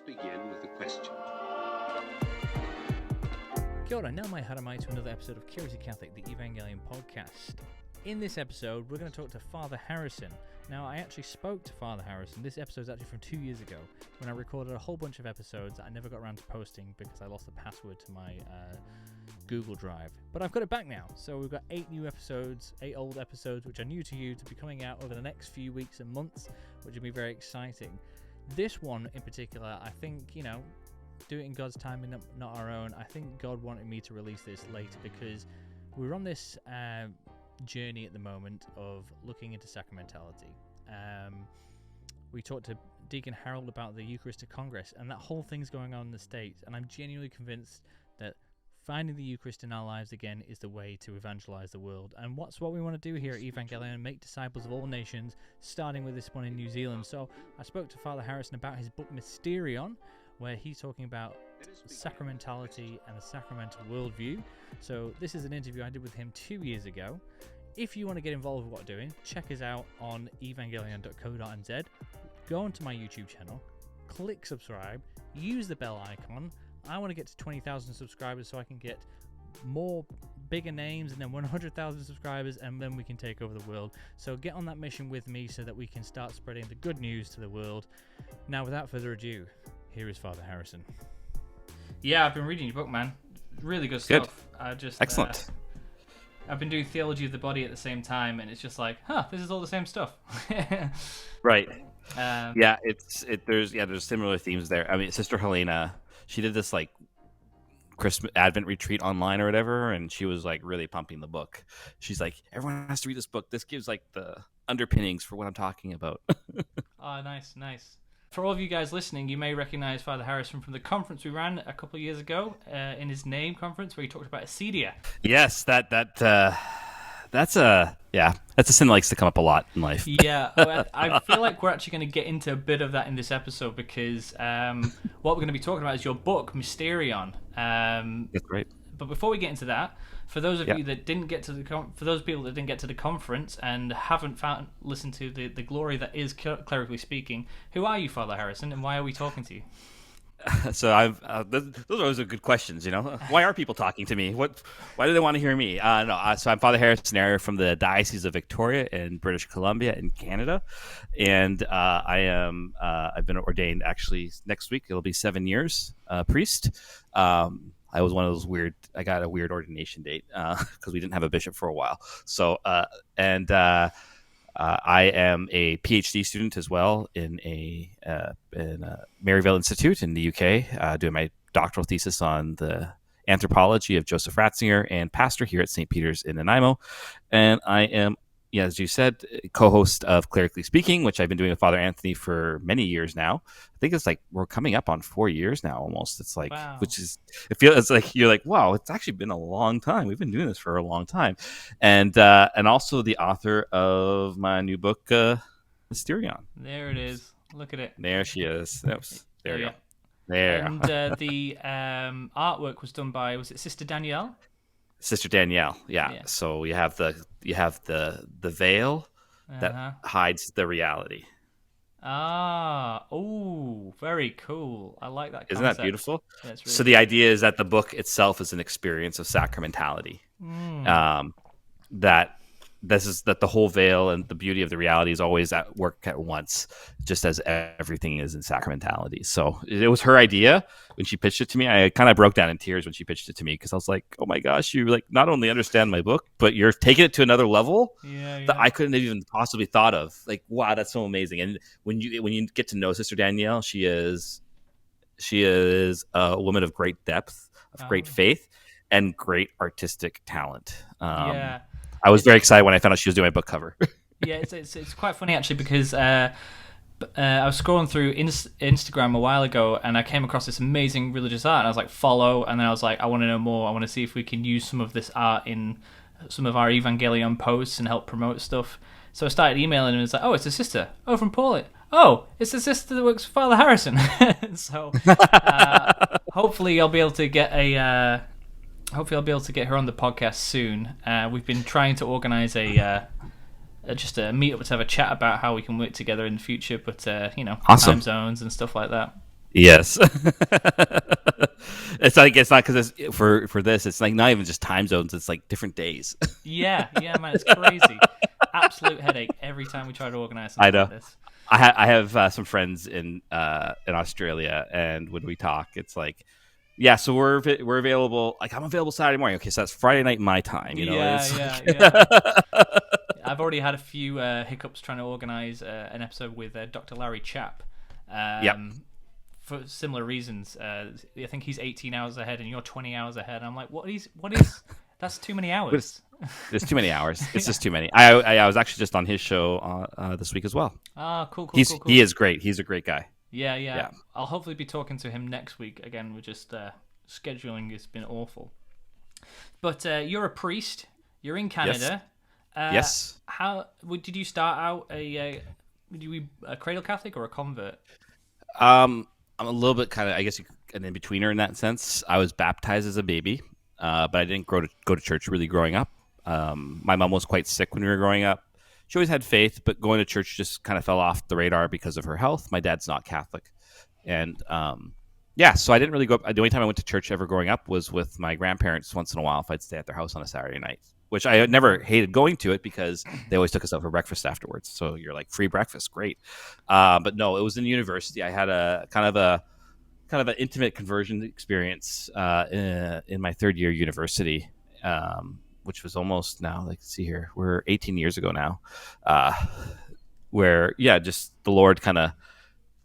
begin with a question. Kia ora, now mai haramai to another episode of Curiosity Catholic, the Evangelion podcast. In this episode, we're going to talk to Father Harrison. Now, I actually spoke to Father Harrison. This episode is actually from 2 years ago, when I recorded a whole bunch of episodes that I never got around to posting because I lost the password to my Google Drive. But I've got it back now, so we've got 8 old episodes, which are new to you, to be coming out over the next few weeks and months, which will be very exciting. This one in particular, I think, do it in God's time and not our own. I think God wanted me to release this later because we're on this journey at the moment of looking into sacramentality. We talked to Deacon Harold about the Eucharistic Congress, and that whole thing's going on in the States, and I'm genuinely convinced that finding the Eucharist in our lives again is the way to evangelize the world. And what's what we want to do here at Evangelion, make disciples of all nations, starting with this one in New Zealand. So I spoke to Father Harrison about his book MYSTERION, where he's talking about sacramentality and the sacramental worldview. So this is an interview I did with him 2 years ago. If you want to get involved with what we're doing, check us out on evangelion.co.nz. Go onto my YouTube channel, click subscribe, use the bell icon. I want to get to 20,000 subscribers so I can get more bigger names and then 100,000 subscribers, and then we can take over the world. So get on that mission with me so that we can start spreading the good news to the world. Now, without further ado, here is Father Harrison. Yeah, I've been reading your book, man. Really good stuff. Excellent. I've been doing theology of the body at the same time, and it's just like, this is all the same stuff. Right. There's similar themes there. I mean, Sister Helena, she did this like Christmas Advent retreat online or whatever, and she was like really pumping the book. She's like, everyone has to read this book. This gives like the underpinnings for what I'm talking about. Oh, nice. For all of you guys listening, you may recognize Father Harrison from the conference we ran a couple of years ago, in his name conference, where he talked about acedia. Yes, that's a sin that likes to come up a lot in life. Yeah, I feel like we're actually going to get into a bit of that in this episode because what we're going to be talking about is your book, MYSTERION. That's great. But before we get into that, for those of you that didn't get to for those people that didn't get to the conference and haven't listened to the glory that is clerically speaking, who are you, Father Harrison, and why are we talking to you? So those are always good questions, Why are people talking to me? Why do they want to hear me? So I'm Father Harrison from the Diocese of Victoria in British Columbia in Canada, and I've been ordained actually next week. It'll be 7 years priest. I was one of those I got a weird ordination date because we didn't have a bishop for a while. So I am a PhD student as well in a Maryvale Institute in the UK, doing my doctoral thesis on the anthropology of Joseph Ratzinger, and pastor here at St. Peter's in Nanaimo. And I am, as you said, co-host of Clerically Speaking, which I've been doing with Father Anthony for many years now. I think it's like we're coming up on 4 years now almost. It's like, wow. It's like you're like, wow, it's actually been a long time. We've been doing this for a long time. And also the author of my new book, MYSTERION. There it is. Look at it. There she is. Oops. There you go. There. And the artwork was done by, was it Sister Danielle? Sister Danielle, yeah. So you have the veil that hides the reality. Very cool. I like that concept. Isn't that beautiful? Yeah, really so the idea is that the book itself is an experience of sacramentality. That the whole veil and the beauty of the reality is always at work at once, just as everything is in sacramentality. So it was her idea when she pitched it to me. I kind of broke down in tears when she pitched it to me because I was like, oh my gosh, you like not only understand my book, but you're taking it to another level that I couldn't have even possibly thought of. Like, wow, that's so amazing. And when you get to know Sister Danielle, she is a woman of great depth, of great faith, and great artistic talent. I was very excited when I found out she was doing my book cover. Yeah, it's quite funny actually because I was scrolling through Instagram a while ago and I came across this amazing religious art and I was like, follow, and then I was like, I want to know more. I want to see if we can use some of this art in some of our Evangelion posts and help promote stuff. So I started emailing and it's like, oh, it's a sister. Oh, from Paulet. Oh, it's the sister that works for Father Harrison. So hopefully I'll be able to get her on the podcast soon. We've been trying to organise just a meet up to have a chat about how we can work together in the future, but Awesome. Time zones and stuff like that. Yes. It's like it's not because it's for this. It's like not even just time zones. It's like different days. Yeah, yeah, man, it's crazy. Absolute headache every time we try to organize I something like know. this. I have some friends in Australia, and when we talk, it's like, yeah, so we're available. Like I'm available Saturday morning. Okay, so that's Friday night my time. You know, Yeah, it's yeah, like, yeah. I've already had a few hiccups trying to organize an episode with Dr. Larry Chapp. yep. For similar reasons. I think he's 18 hours ahead and you're 20 hours ahead. I'm like, what is? That's too many hours. There's too many hours. It's Yeah. just too many. I was actually just on his show this week as well. Ah, cool, cool, He cool, cool. is great. He's a great guy. Yeah, yeah. Yeah. I'll hopefully be talking to him next week. Again, we're just scheduling has been awful. But you're a priest. You're in Canada. Yes. Did you start out did you be a cradle Catholic or a convert? I'm a little bit kind of, I guess, an in-betweener in that sense. I was baptized as a baby, but I didn't go to church really growing up. My mom was quite sick when we were growing up. She always had faith, but going to church just kind of fell off the radar because of her health. My dad's not Catholic. And yeah, so I didn't really go up. The only time I went to church ever growing up was with my grandparents once in a while if I'd stay at their house on a Saturday night, which I had never hated going to it because they always took us out for breakfast afterwards. So you're like, free breakfast, great. But no, it was in university. I had a kind of an intimate conversion experience in my third year university, which was almost now, like, see here, we're 18 years ago now, where, yeah, just the Lord kind of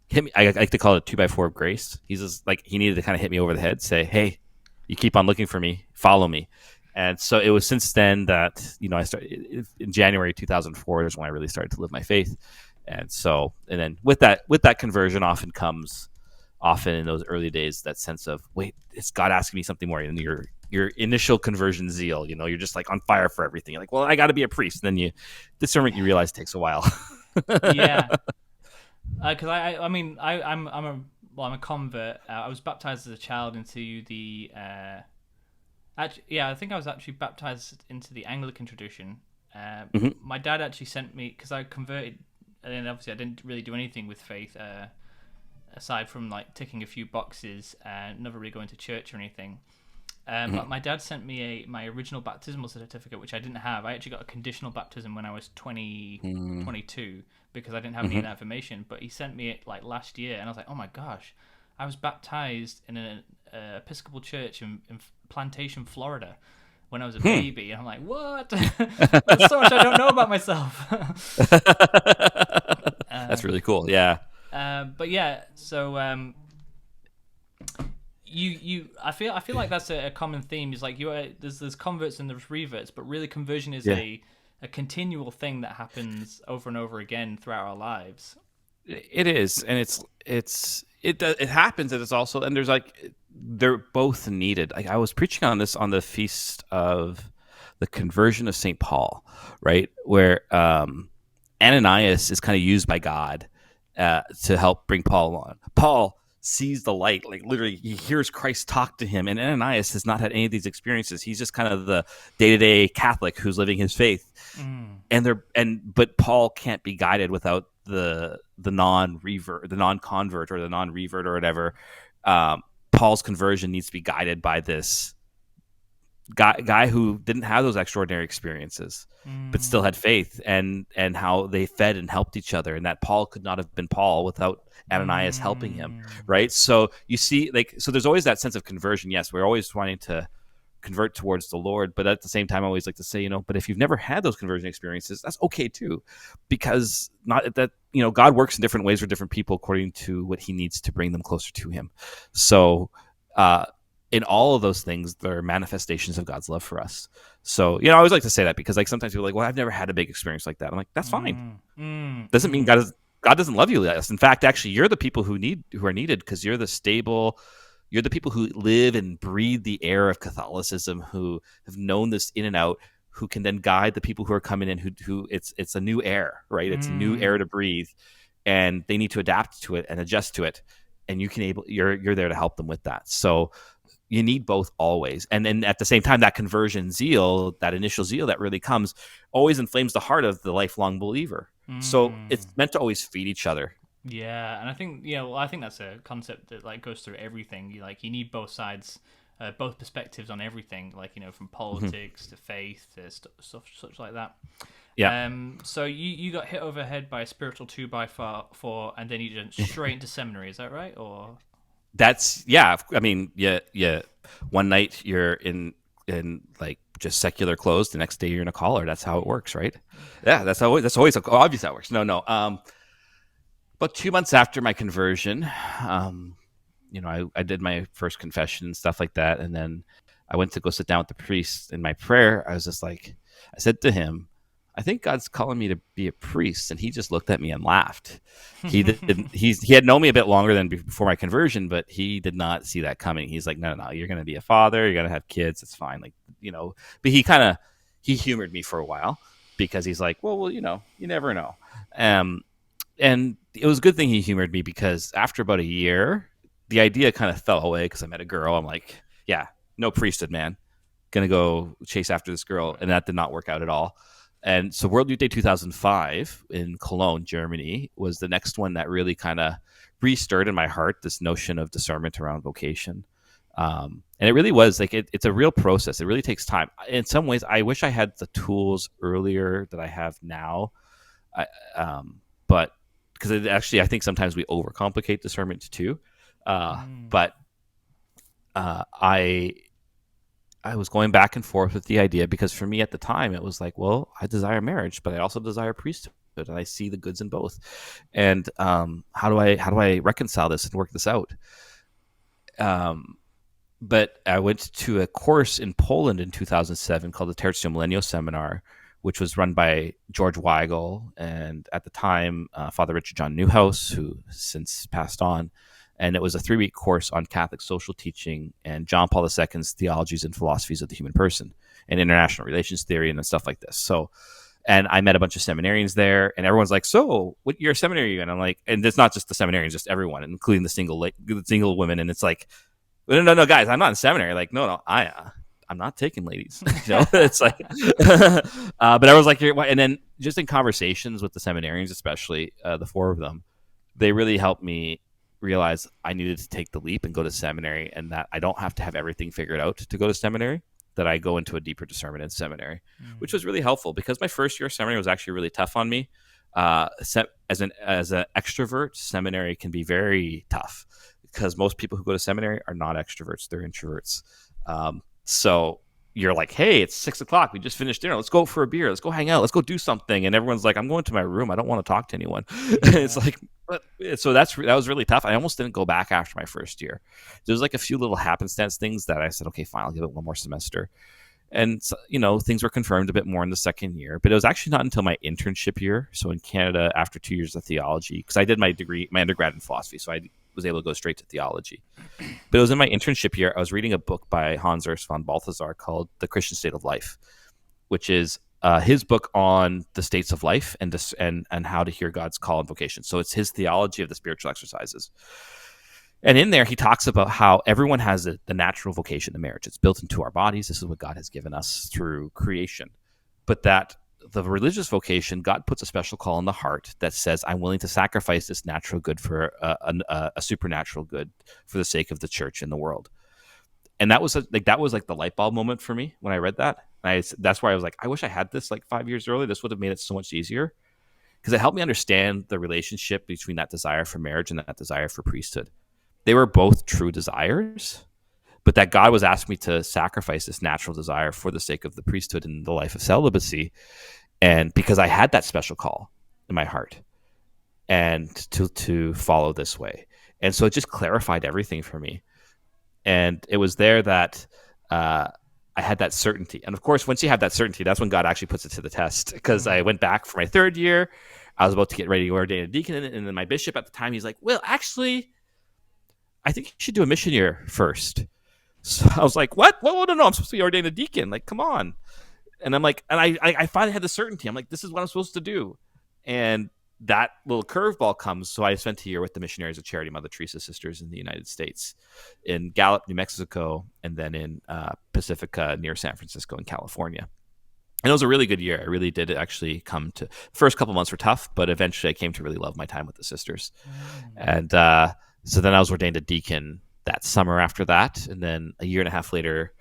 hit me. I like to call it a 2x4 of grace. He's just like, he needed to kind of hit me over the head, say, hey, you keep on looking for me, follow me. And so it was since then that, I started in January 2004 is when I really started to live my faith. And so, and then with that conversion often in those early days, that sense of, wait, it's God asking me something more than your initial conversion zeal. You're just like on fire for everything. You're like, well, I got to be a priest. And then discernment, you realize, takes a while. Yeah, because I'm a convert. I was baptized as a child into the. I think I was actually baptized into the Anglican tradition. Mhm. My dad actually sent me because I converted, and then obviously I didn't really do anything with faith aside from like ticking a few boxes and never really going to church or anything. But my dad sent me my original baptismal certificate, which I didn't have. I actually got a conditional baptism when I was 22 because I didn't have any of that information. But he sent me it like last year, and I was like, oh my gosh, I was baptized in an Episcopal church in Plantation, Florida, when I was a baby. And I'm like, what? There's so much I don't know about myself. That's really cool. Yeah. But yeah, so I feel like that's a common theme. Is like there's converts and there's reverts, but really conversion is Yeah. a continual thing that happens over and over again throughout our lives. It is, and it happens, and it's also, and there's like, they're both needed. Like, I was preaching on this on the feast of the conversion of St. Paul, right, where Ananias is kind of used by God to help bring Paul on. Paul sees the light, like literally he hears Christ talk to him, and Ananias has not had any of these experiences. He's just kind of the day-to-day Catholic who's living his faith. But Paul can't be guided without the non-convert or the non-revert or whatever. Paul's conversion needs to be guided by this guy who didn't have those extraordinary experiences, but still had faith, and how they fed and helped each other, and that Paul could not have been Paul without Ananias helping him, right? So you see, like, so there's always that sense of conversion. Yes, we're always wanting to convert towards the Lord, but at the same time, I always like to say, but if you've never had those conversion experiences, that's okay too, because not that God works in different ways for different people according to what He needs to bring them closer to Him. So, in all of those things, there are manifestations of God's love for us. So, I always like to say that because, like, sometimes people are like, well, I've never had a big experience like that. I'm like, that's fine. Doesn't mean God doesn't love you less. In fact, actually, you're the people who are needed, because you're the people who live and breathe the air of Catholicism, who have known this in and out, who can then guide the people who are coming in, who it's a new air, right? It's a new air to breathe, and they need to adapt to it and adjust to it. And you're there to help them with that. So you need both always. And then at the same time, that conversion zeal, that initial zeal that really comes, always inflames the heart of the lifelong believer. So it's meant to always feed each other. Yeah, and I think well, I think that's a concept that like goes through everything. You need both sides, both perspectives on everything. Like from Hmm. politics to faith to stuff such like that. Yeah. So you got hit over the head by a spiritual two by four, and then you went straight into seminary. Is that right? Or That's yeah. I mean, yeah, yeah. One night you're in like just secular clothes. The next day you're in a collar. That's how it works, right? Yeah, that's always obvious how it works. No, no. About 2 months after my conversion, um, I did my first confession and stuff like that, and then I went to go sit down with the priest. In my prayer, I was just like, I said to him, "I think God's calling me to be a priest," and he just looked at me and laughed. He did. He had known me a bit longer than before my conversion, but he did not see that coming. He's like, "No, no, no, you're going to be a father. You're going to have kids. It's fine." Like, but he humored me for a while because he's like, "Well, you never know." Um, and it was a good thing he humored me because after about a year, the idea kind of fell away because I met a girl. I'm like, yeah, no priesthood, man. Gonna go chase after this girl, and right. that did not work out at all. And so World Youth Day 2005 in Cologne, Germany, was the next one that really kind of restirred in my heart this notion of discernment around vocation. And it really was like it's a real process. It really takes time. In some ways, I wish I had the tools earlier that I have now. I, but because actually, I think sometimes we overcomplicate discernment too. Mm. But I was going back and forth with the idea because for me at the time it was like, well, I desire marriage, but I also desire priesthood, and I see the goods in both. And how do I reconcile this and work this out? Um, but I went to a course in Poland in 2007 called the Tertio Millennial Seminar, which was run by George Weigel and at the time Father Richard John Newhouse, who since passed on. And it was a 3-week course on Catholic social teaching and John Paul II's theologies and philosophies of the human person and international relations theory and stuff like this. So, and I met a bunch of seminarians there, and everyone's like, "So, what your seminary are you in?" I'm like, and it's not just the seminarians, just everyone, including the single women. And it's like, no, no, no, guys, I'm not in seminary. Like, no, no, I'm not taking ladies. It's like, but I was like, and then just in conversations with the seminarians, especially the 4 of them, they really helped me realize I needed to take the leap and go to seminary, and that I don't have to have everything figured out to go to seminary. That I go into a deeper discernment in seminary, which Mm. was really helpful because my first year of seminary was actually really tough on me. As an extrovert, seminary can be very tough because most people who go to seminary are not extroverts; they're introverts. So you're like, hey, it's 6 o'clock. We just finished dinner. Let's go for a beer. Let's go hang out. Let's go do something. And everyone's like, I'm going to my room. I don't want to talk to anyone. It's Yeah. like, but so that was really tough. I almost didn't go back after my first year. There was like a few little happenstance things that I said, okay, fine, I'll give it one more semester. And so, things were confirmed a bit more in the second year, but it was actually not until my internship year. So in Canada, after 2 years of theology, because I did my undergrad in philosophy, so I was able to go straight to theology. But it was in my internship year. I was reading a book by Hans Urs von Balthasar called "The Christian State of Life," which is his book on the states of life and how to hear God's call and vocation. So it's his theology of the spiritual exercises. And in there, he talks about how everyone has the natural vocation to marriage. It's built into our bodies. This is what God has given us through creation. But that the religious vocation, God puts a special call in the heart that says, I'm willing to sacrifice this natural good for a supernatural good for the sake of the church and the world. And that was like the light bulb moment for me when I read that. That's why I was like, I wish I had this like 5 years earlier. This would have made it so much easier because it helped me understand the relationship between that desire for marriage and that desire for priesthood. They were both true desires, but that God was asking me to sacrifice this natural desire for the sake of the priesthood and the life of celibacy. And because I had that special call in my heart and to follow this way. And so it just clarified everything for me. And it was there that I had that certainty. And of course, once you have that certainty, that's when God actually puts it to the test. Because I Mm. went back for my third year. I was about to get ready to ordain a deacon. And then my bishop at the time, he's like, well, actually, I think you should do a mission year first. So I was like, what? Well, no, I'm supposed to be ordained a deacon. Like, come on. And I'm like, and I finally had the certainty. I'm like, this is what I'm supposed to do. And that little curveball comes. So I spent a year with the Missionaries of Charity Mother Teresa Sisters in the United States, in Gallup, New Mexico, and then in Pacifica near San Francisco in California. And it was a really good year. I really did actually come to. First couple months were tough, but eventually I came to really love my time with the sisters. And so then I was ordained a deacon that summer after that, and then a year and a half later,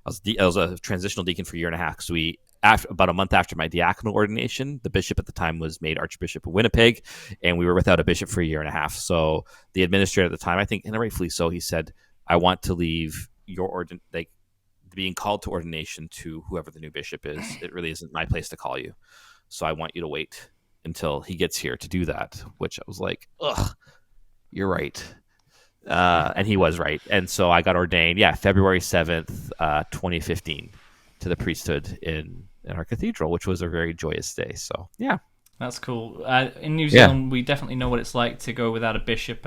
I was a transitional deacon for a year and a half. So about a month after my diaconal ordination, the bishop at the time was made Archbishop of Winnipeg, and we were without a bishop for a year and a half. So the administrator at the time, I think, and rightfully so, he said, "I want to leave your being called to ordination to whoever the new bishop is. It really isn't my place to call you. So I want you to wait until he gets here to do that," which I was like, ugh, you're right. And he was right. And so I got ordained, February 7th, 2015 to the priesthood in our cathedral, which was a very joyous day. So, yeah. That's cool. In New Zealand, we definitely know what it's like to go without a bishop.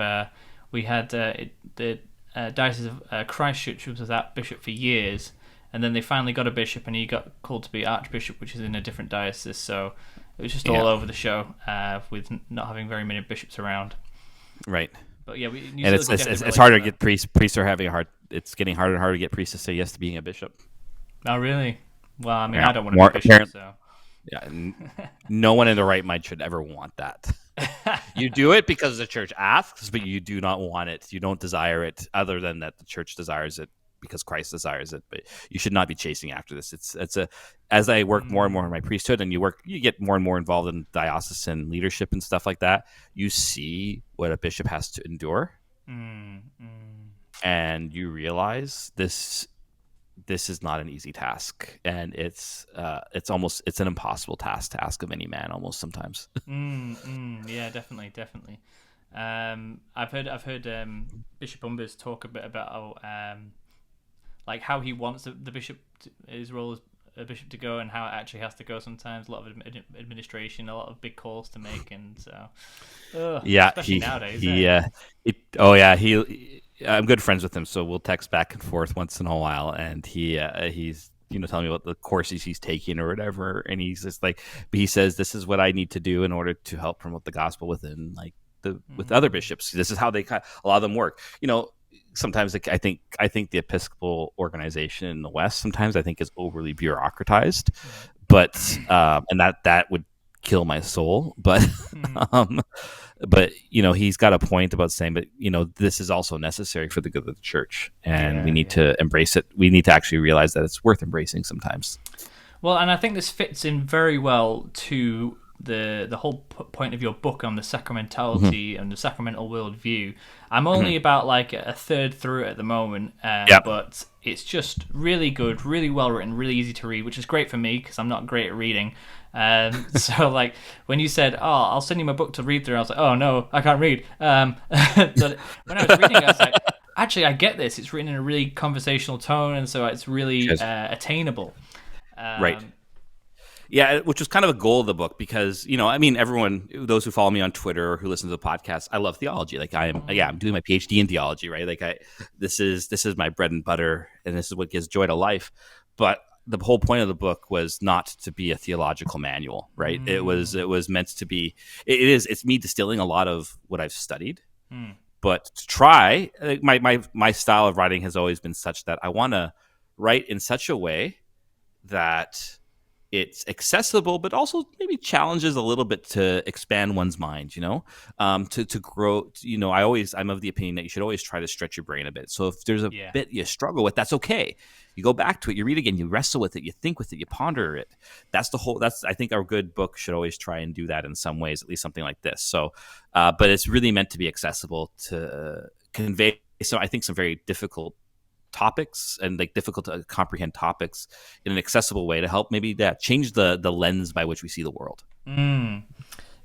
We had the Diocese of Christchurch was without bishop for years, and then they finally got a bishop, and he got called to be Archbishop, which is in a different diocese. So it was just all over the show with not having very many bishops around. Right. But yeah, it's harder to get priests. Priests are having a hard. It's getting harder and harder to get priests to say yes to being a bishop. Oh, really? Well, I mean, I don't want to be a bishop, so. Yeah, no one in their right mind should ever want that. You do it because the church asks, but you do not want it. You don't desire it, other than that the church desires it because Christ desires it. But you should not be chasing after this. As I work more and more in my priesthood, and you get more and more involved in diocesan leadership and stuff like that. You see what a bishop has to endure, and you realize this is not an easy task, and it's an impossible task to ask of any man, almost sometimes. Yeah, definitely. I've heard Bishop Umbers talk a bit about like how he wants the bishop, his role as a bishop, to go, and how it actually has to go sometimes. A lot of administration, a lot of big calls to make, and so especially nowadays. I'm good friends with him, so we'll text back and forth once in a while, and he's telling me about the courses he's taking or whatever, and he's just like, but he says, this is what I need to do in order to help promote the gospel within with other bishops. This is how a lot of them work. Sometimes I think the Episcopal organization in the West sometimes I think is overly bureaucratized, but and that would kill my soul, but but he's got a point about saying, but this is also necessary for the good of the church, and we need to embrace it. We need to actually realize that it's worth embracing sometimes. Well, and I think this fits in very well to the whole point of your book on the sacramentality and the sacramental worldview. I'm only about like a third through it at the moment, but it's just really good, really well written, really easy to read, which is great for me because I'm not great at reading. So like when you said, "Oh, I'll send you my book to read through," I was like, "Oh no, I can't read." But when I was reading it, I was like, "Actually, I get this. It's written in a really conversational tone, and so it's really attainable." Right. Yeah, which was kind of a goal of the book because, everyone, those who follow me on Twitter or who listen to the podcast, I love theology. Like I'm doing my PhD in theology, right? Like this is my bread and butter, and this is what gives joy to life. But the whole point of the book was not to be a theological manual, right? It was meant to be. It's me distilling a lot of what I've studied, but to try. My style of writing has always been such that I want to write in such a way that it's accessible, but also maybe challenges a little bit to expand one's mind, to grow. I'm of the opinion that you should always try to stretch your brain a bit. So if there's a bit you struggle with, that's okay. You go back to it, you read again, you wrestle with it, you think with it, you ponder it. That's I think our good book should always try and do that in some ways, at least something like this. So, but it's really meant to be accessible to convey. So I think some very difficult topics and difficult to comprehend topics in an accessible way to help maybe change the lens by which we see the world.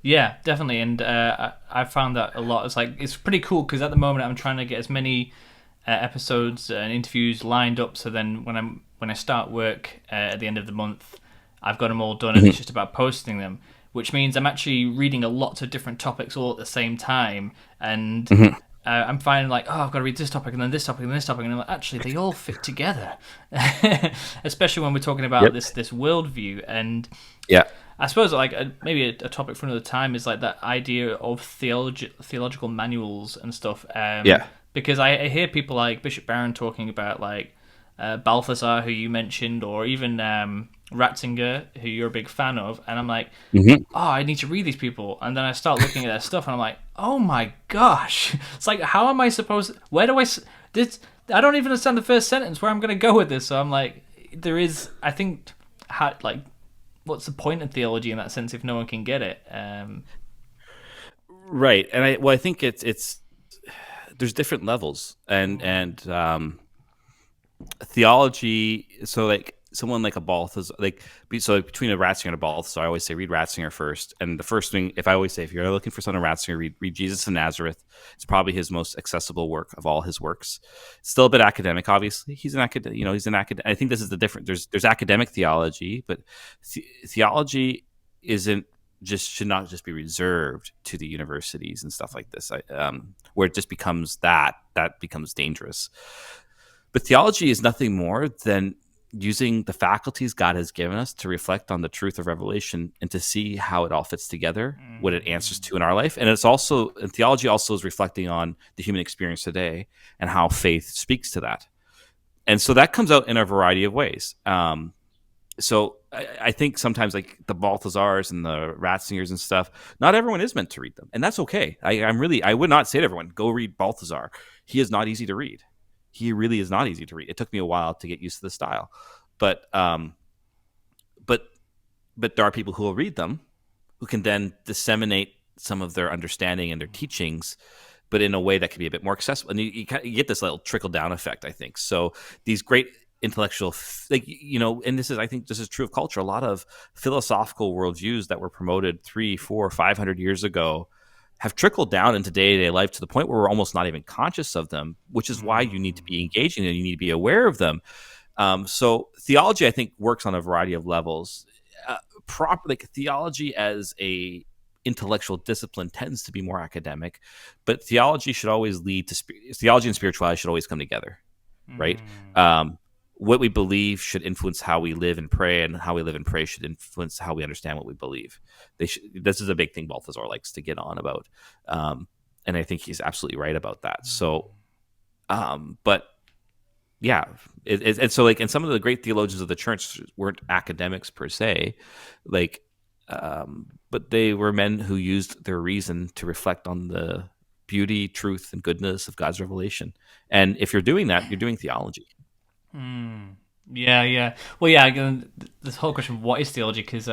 Yeah, definitely. And I found that a lot. It's pretty cool because at the moment I'm trying to get as many episodes and interviews lined up, so then when I start work at the end of the month, I've got them all done, and it's just about posting them, which means I'm actually reading a lot of different topics all at the same time, and I'm finding I've got to read this topic and then this topic and this topic, and I'm like, actually, they all fit together, especially when we're talking about this worldview. And I suppose maybe a topic for another time is that idea of theological manuals and stuff. Because I hear people like Bishop Barron talking about Balthasar, who you mentioned, or even Ratzinger, who you're a big fan of, and I'm like, Hmm. oh, I need to read these people, and then I start looking at their stuff, and I'm like, oh my gosh, it's like, how am I supposed? Where do this? I don't even understand the first sentence where I'm going to go with this. So I'm like, there is, I think, like, what's the point of theology in that sense if no one can get it? Right, and I think it's there's different levels, and theology. So like someone like a Balthazar, so between a Ratzinger and a Balthazar, I always say read Ratzinger first. And the first thing, if I always say, if you're looking for something Ratzinger, read Jesus of Nazareth. It's probably his most accessible work of all his works. Still a bit academic, obviously. He's an academic. He's an academic. I think this is the difference. There's academic theology, but theology isn't just should not just be reserved to the universities and stuff like this. Where it just becomes that becomes dangerous. But theology is nothing more than using the faculties God has given us to reflect on the truth of revelation and to see how it all fits together, what it answers to in our life. And theology also is reflecting on the human experience today and how faith speaks to that. And so that comes out in a variety of ways. So I think sometimes like the Balthazars and the Ratzingers and stuff, not everyone is meant to read them. And that's okay. I would not say to everyone, go read Balthazar. He is not easy to read. He really is not easy to read. It took me a while to get used to the style, but there are people who will read them, who can then disseminate some of their understanding and their teachings, but in a way that can be a bit more accessible. And you get this little trickle down effect, I think. So these great intellectual, and I think this is true of culture. A lot of philosophical worldviews that were promoted 300, 400, 500 years ago have trickled down into day-to-day life to the point where we're almost not even conscious of them, which is why you need to be engaging and you need to be aware of them. So theology, I think, works on a variety of levels. Theology as a intellectual discipline tends to be more academic, but theology should always lead to theology and spirituality should always come together, right? What we believe should influence how we live and pray, and how we live and pray should influence how we understand what we believe. This is a big thing Balthazar likes to get on about, and I think he's absolutely right about that. So, but yeah, and so and some of the great theologians of the church weren't academics per se, but they were men who used their reason to reflect on the beauty, truth, and goodness of God's revelation. And if you're doing that, you're doing theology. Yeah. Well, yeah. Again, this whole question of what is theology, because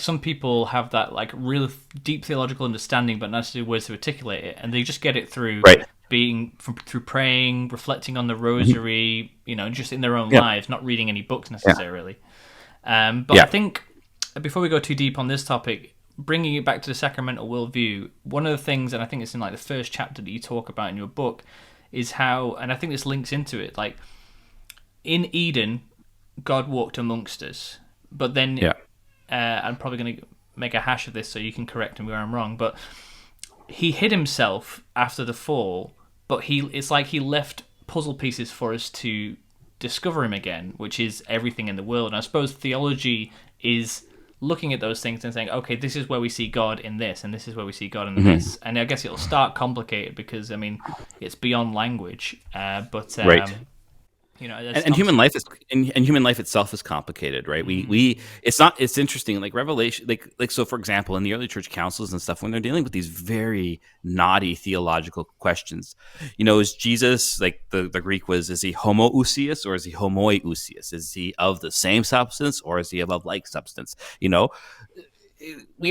some people have that real deep theological understanding, but not necessarily words to articulate it, and they just get it through through praying, reflecting on the rosary, just in their own lives, not reading any books necessarily. But I think before we go too deep on this topic, bringing it back to the sacramental worldview, one of the things, and I think it's in the first chapter that you talk about in your book, is how, and I think this links into it, in Eden, God walked amongst us, but then I'm probably going to make a hash of this, so you can correct me where I'm wrong. But he hid himself after the fall, but it's like he left puzzle pieces for us to discover him again, which is everything in the world. And I suppose theology is looking at those things and saying, okay, this is where we see God in this, and this is where we see God in this. And I guess it'll start complicated because it's beyond language. Right. And human life is and human life itself is complicated, right? It's interesting, Revelation, so for example, in the early church councils and stuff, when they're dealing with these very knotty theological questions, is Jesus, the Greek was, is he homoousios or is he homoiousios? Is he of the same substance or is he of like substance? We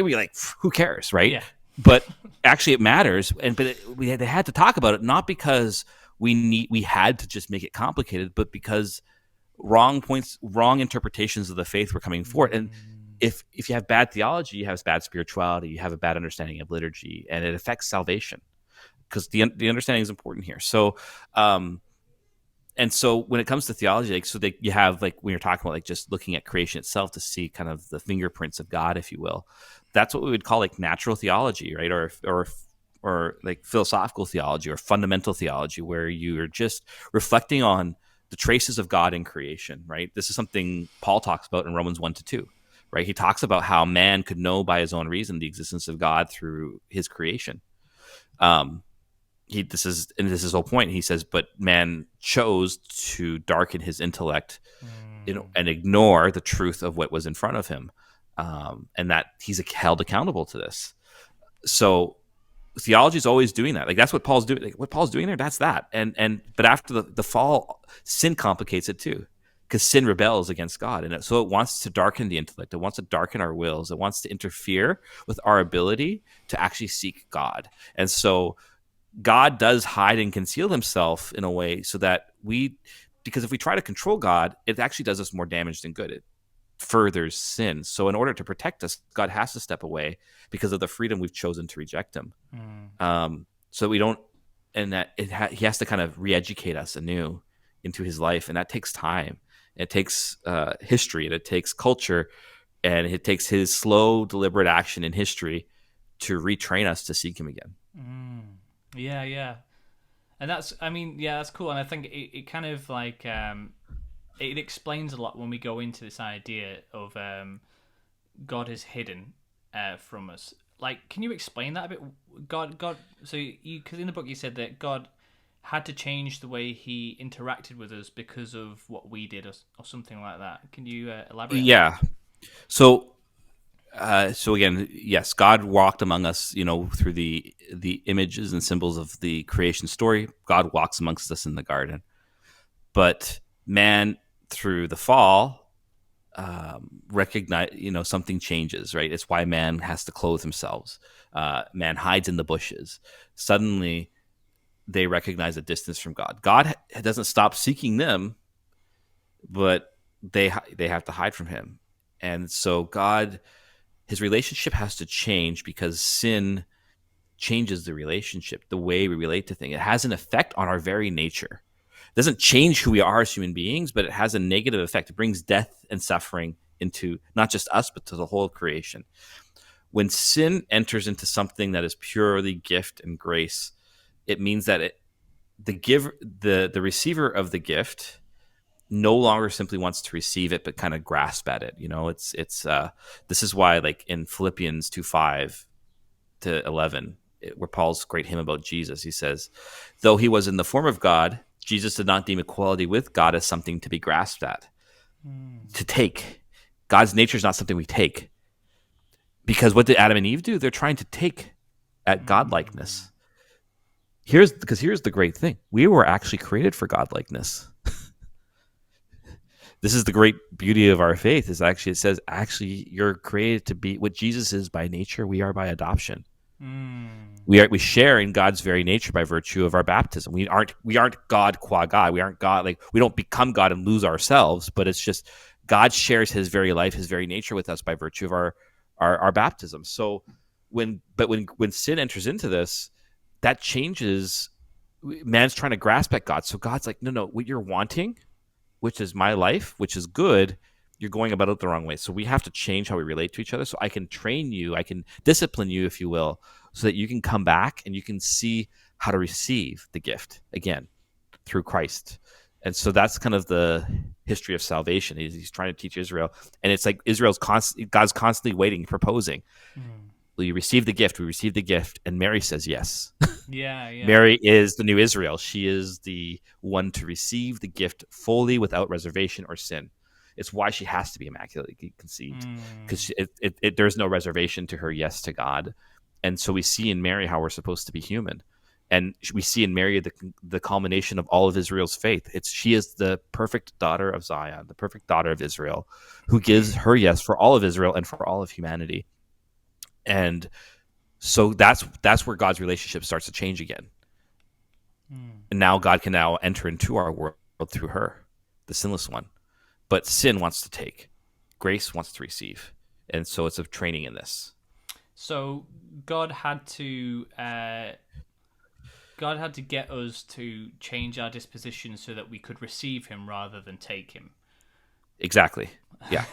were like, who cares, right? Yeah. But actually it matters, they had to talk about it, not because we had to just make it complicated, but because wrong interpretations of the faith were coming forward. And if you have bad theology, you have bad spirituality, you have a bad understanding of liturgy, and it affects salvation, because the understanding is important here. So, and so when it comes to theology, you have when you're talking about just looking at creation itself to see kind of the fingerprints of God, if you will, that's what we would call natural theology, right? Or philosophical theology or fundamental theology, where you're just reflecting on the traces of God in creation, right? This is something Paul talks about in Romans 1-2, right? He talks about how man could know by his own reason the existence of God through his creation. This is his whole point. He says, but man chose to darken his intellect and ignore the truth of what was in front of him, and that he's held accountable to this. So theology is always doing that. Like that's what Paul's doing. Like, what Paul's doing there, that's that. But after the fall, sin complicates it too, because sin rebels against God, and so it wants to darken the intellect. It wants to darken our wills. It wants to interfere with our ability to actually seek God. And so God does hide and conceal himself in a way so that because if we try to control God, it actually does us more damage than good. It furthers sin. So in order to protect us, God has to step away because of the freedom we've chosen to reject him. So we don't, and that he has to kind of re-educate us anew into his life. And that takes time. It takes history, and it takes culture, and it takes his slow, deliberate action in history to retrain us to seek him again. Yeah. And that's cool. And I think it kind of like, it explains a lot when we go into this idea of God is hidden from us. Like, can you explain that a bit? God. So, because in the book you said that God had to change the way he interacted with us because of what we did, or something like that. Can you elaborate? Yeah. So again, yes, God walked among us, through the images and symbols of the creation story. God walks amongst us in the garden, but man, through the fall, recognize, something changes, right? It's why man has to clothe themselves. Man hides in the bushes. Suddenly, they recognize a distance from God. God doesn't stop seeking them, but they have to hide from him. And so God, his relationship has to change because sin changes the relationship, the way we relate to things. It has an effect on our very nature. It doesn't change who we are as human beings, but it has a negative effect. It brings death and suffering into not just us, but to the whole creation. When sin enters into something that is purely gift and grace, it means that the receiver of the gift no longer simply wants to receive it, but kind of grasp at it. This is why, like in Philippians 2:5-11, where Paul's great hymn about Jesus, he says, though he was in the form of God, Jesus did not deem equality with God as something to be grasped at, to take. God's nature is not something we take. Because what did Adam and Eve do? They're trying to take at godlikeness. Here's the great thing. We were actually created for godlikeness. This is the great beauty of our faith, is actually, it says, actually, you're created to be what Jesus is by nature. We are by adoption. We share in God's very nature by virtue of our baptism. We aren't God qua God. We aren't God, like we don't become God and lose ourselves, but it's just God shares his very life, his very nature with us by virtue of our baptism. So when sin enters into this, that changes. Man's trying to grasp at God. So God's like, no, what you're wanting, which is my life, which is good, you're going about it the wrong way. So we have to change how we relate to each other. So I can train you, I can discipline you, if you will, so that you can come back and you can see how to receive the gift again through Christ. And so that's kind of the history of salvation. He's trying to teach Israel. And it's like God's constantly waiting, proposing. Will you receive the gift? We receive the gift. And Mary says yes. Yeah. Mary is the new Israel. She is the one to receive the gift fully without reservation or sin. It's why she has to be immaculately conceived, because there's no reservation to her yes to God. And so we see in Mary how we're supposed to be human. And we see in Mary the culmination of all of Israel's faith. She is the perfect daughter of Zion, the perfect daughter of Israel, who gives her yes for all of Israel and for all of humanity. And so that's where God's relationship starts to change again. And now God can now enter into our world through her, the sinless one. But sin wants to take. Grace wants to receive. And so it's a training in this. So God had to get us to change our disposition so that we could receive him rather than take him. Exactly. Yeah.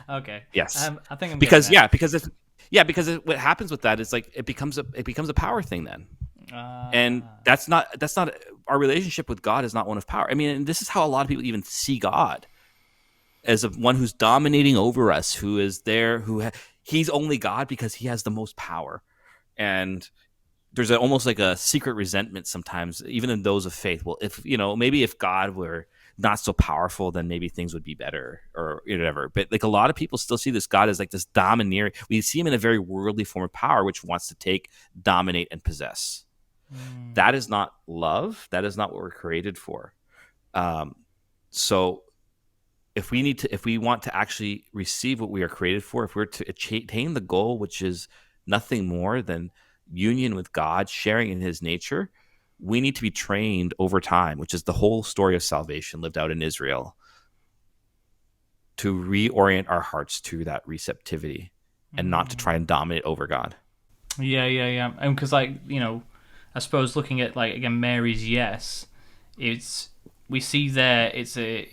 Okay. Yes. I think I'm because because what happens with that is like it becomes a power thing then. And that's not our relationship with God is not one of power. I mean, and this is how a lot of people even see God, as one who's dominating over us, who is there, he's only God because he has the most power. And there's almost like a secret resentment sometimes, even in those of faith. Well, if maybe if God were not so powerful, then maybe things would be better or whatever. But like a lot of people still see this God as like this domineering. We see him in a very worldly form of power, which wants to take, dominate, and possess. That is not love. That is not what we're created for. So if we want to actually receive what we are created for, if we're to attain the goal, which is nothing more than union with God, sharing in his nature, we need to be trained over time, which is the whole story of salvation lived out in Israel, to reorient our hearts to that receptivity and not to try and dominate over God. Yeah. And because, like, I suppose looking at, like, again, Mary's yes, we see there it's a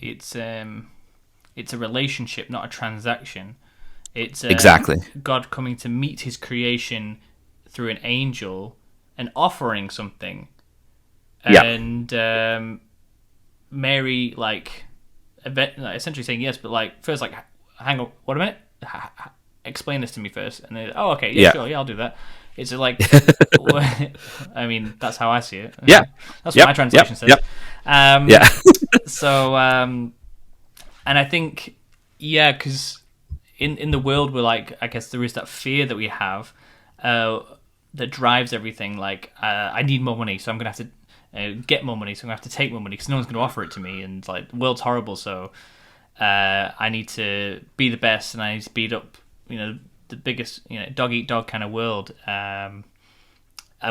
relationship, not a transaction. It's exactly God coming to meet his creation through an angel and offering something. Yeah. And Mary, like, essentially saying yes, but, like, first, like, hang on, what a minute, explain this to me first. And then, oh, okay, yeah, sure, yeah, I'll do that. It's like, I mean, that's how I see it. Yeah. That's what my translation says. Yeah. So, and I think, yeah, because in the world where, like, I guess there is that fear that we have that drives everything. Like, I need more money, so I'm going to have to get more money, so I'm going to have to take more money because no one's going to offer it to me. And, like, the world's horrible, so I need to be the best and I need to beat up, the biggest, dog eat dog kind of world. And